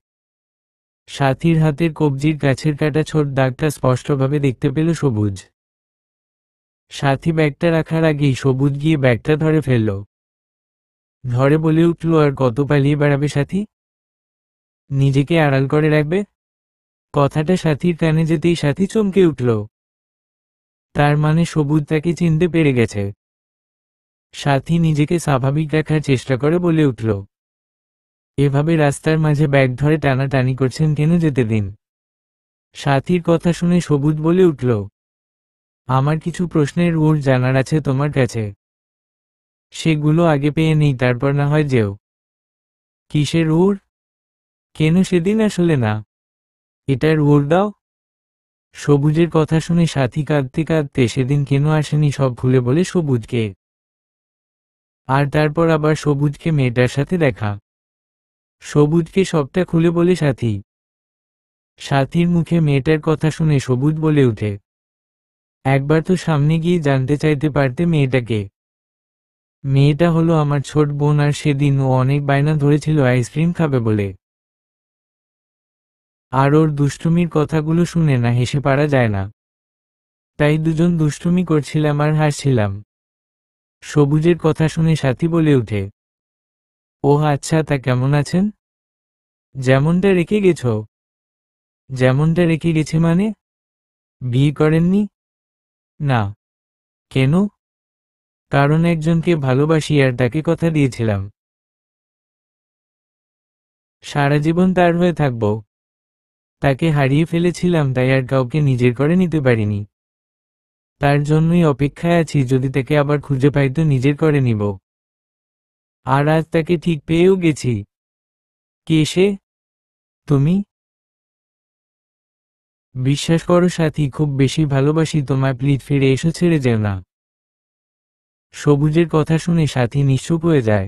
সাথীর হাতের কবজির গাছের কাটা ছোট দাগটা স্পষ্টভাবে দেখতে পেল সবুজ। সাথী ব্যাগটা রাখার আগেই সবুজ গিয়ে ব্যাগটা ধরে ফেলল। ধরে বলে উঠল, আর কত পালিয়ে বেড়াবে সাথী? নিজেকে আড়াল করে রাখবে? কথাটা সাথীর কানে যেতেই সাথী চমকে উঠল। তার মানে সবুজ তাকে চিনতে পেরে গেছে। সাথী নিজেকে স্বাভাবিক রাখার চেষ্টা করে বলে উঠল, এভাবে রাস্তার মাঝে ব্যাগ ধরে টানাটানি করছেন কেন, যেতে দিন। সাথীর কথা শুনে সবুজ বলে উঠল, আমার কিছু প্রশ্নের উত্তর জানার আছে তোমার কাছে। সেগুলো আগে পেয়ে নেই, তারপর না হয় যেও। কিসের উড়? কেন সেদিন আসলে না? এটার উড় দাও। সবুজের কথা শুনে সাথী কাঁদতে কাঁদতে সেদিন কেন আসেনি সব খুলে বলে সবুজকে। আর তারপর আবার সবুজকে মেয়েটার সাথে দেখা। সবুজকে সবটা খুলে বলে সাথী। সাথীর মুখে মেয়েটার কথা শুনে সবুজ বলে উঠে, একবার তো সামনে গিয়ে জানতে চাইতে পারতে মেয়েটাকে। মেয়েটা হলো আমার ছোট বোন, আর সেদিন ও অনেক বায়না ধরেছিল আইসক্রিম খাবে বলে। আর ওর দুষ্টুমির কথাগুলো শুনে না হেসে পারা যায় না, তাই দুজন দুষ্টুমি করছিলাম আর হাসছিলাম। সবুজের কথা শুনে সাথী বলে উঠে, ও আচ্ছা, তা কেমন আছেন? যেমনটা রেখে গেছ? যেমনটা রেখে গেছে মানে? বিয়ে করেননি? না। কেন? কারণ একজনকে ভালোবাসি আর তাকে কথা দিয়েছিলাম সারা জীবন তার হয়ে থাকব। তাকে হারিয়ে ফেলেছিলাম, তাই আর কাউকে নিজের করে নিতে পারিনি। তার জন্যই অপেক্ষায় আছি, যদি তাকে আবার খুঁজে পাই তো নিজের করে নিব। আর আজ তাকে ঠিক পেয়েও গেছি। কে সে? তুমি? বিশ্বাস করো সাথী, খুব বেশি ভালোবাসি তোমায়, প্লিজ ফিরে এসো, ছেড়ে যেও না। সবুজের কথা শুনে সাথী নিশ্চুপ হয়ে যায়।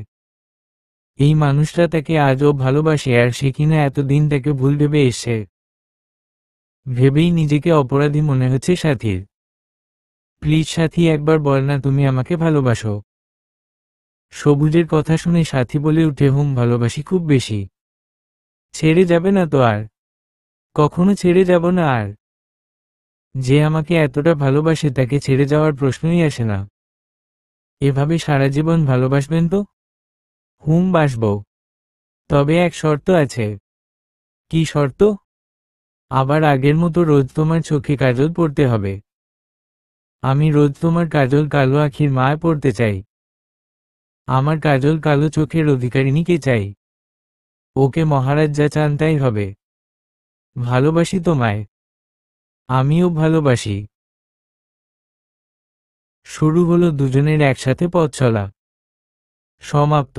এই মানুষটা তাকে আজও ভালোবাসে, আর সে কিনা এতদিন তাকে ভুল ভেবে এসছে। ভেবেই নিজেকে অপরাধী মনে হচ্ছে সাথীর। প্লিজ সাথী, একবার বল না তুমি আমাকে ভালোবাসো। সবুজের কথা শুনে সাথী বলে উঠে, ভালোবাসি, খুব বেশি। ছেড়ে যাবে না তো আর? কখনো ছেড়ে যাব না আর। যে আমাকে এতটা ভালোবাসে তাকে ছেড়ে যাওয়ার প্রশ্নই আসে না। এভাবে সারা জীবন ভালোবাসবেন তো? বাসবো। তবে এক শর্ত আছে। কি শর্ত? আবার আগের মতো রোজ তোমার চোখে কাজল পড়তে হবে। আমি রোজ তোমার কাজল কালো আখির মায় পড়তে চাই। আমার কাজল কালো চোখের অধিকারিণীকে চাই। ওকে মহারাজ যা চান তাই হবে। ভালোবাসি তোমায়। আমিও ভালোবাসি। শুরু হলো দুজনের একসাথে পথ চলা। সমাপ্ত।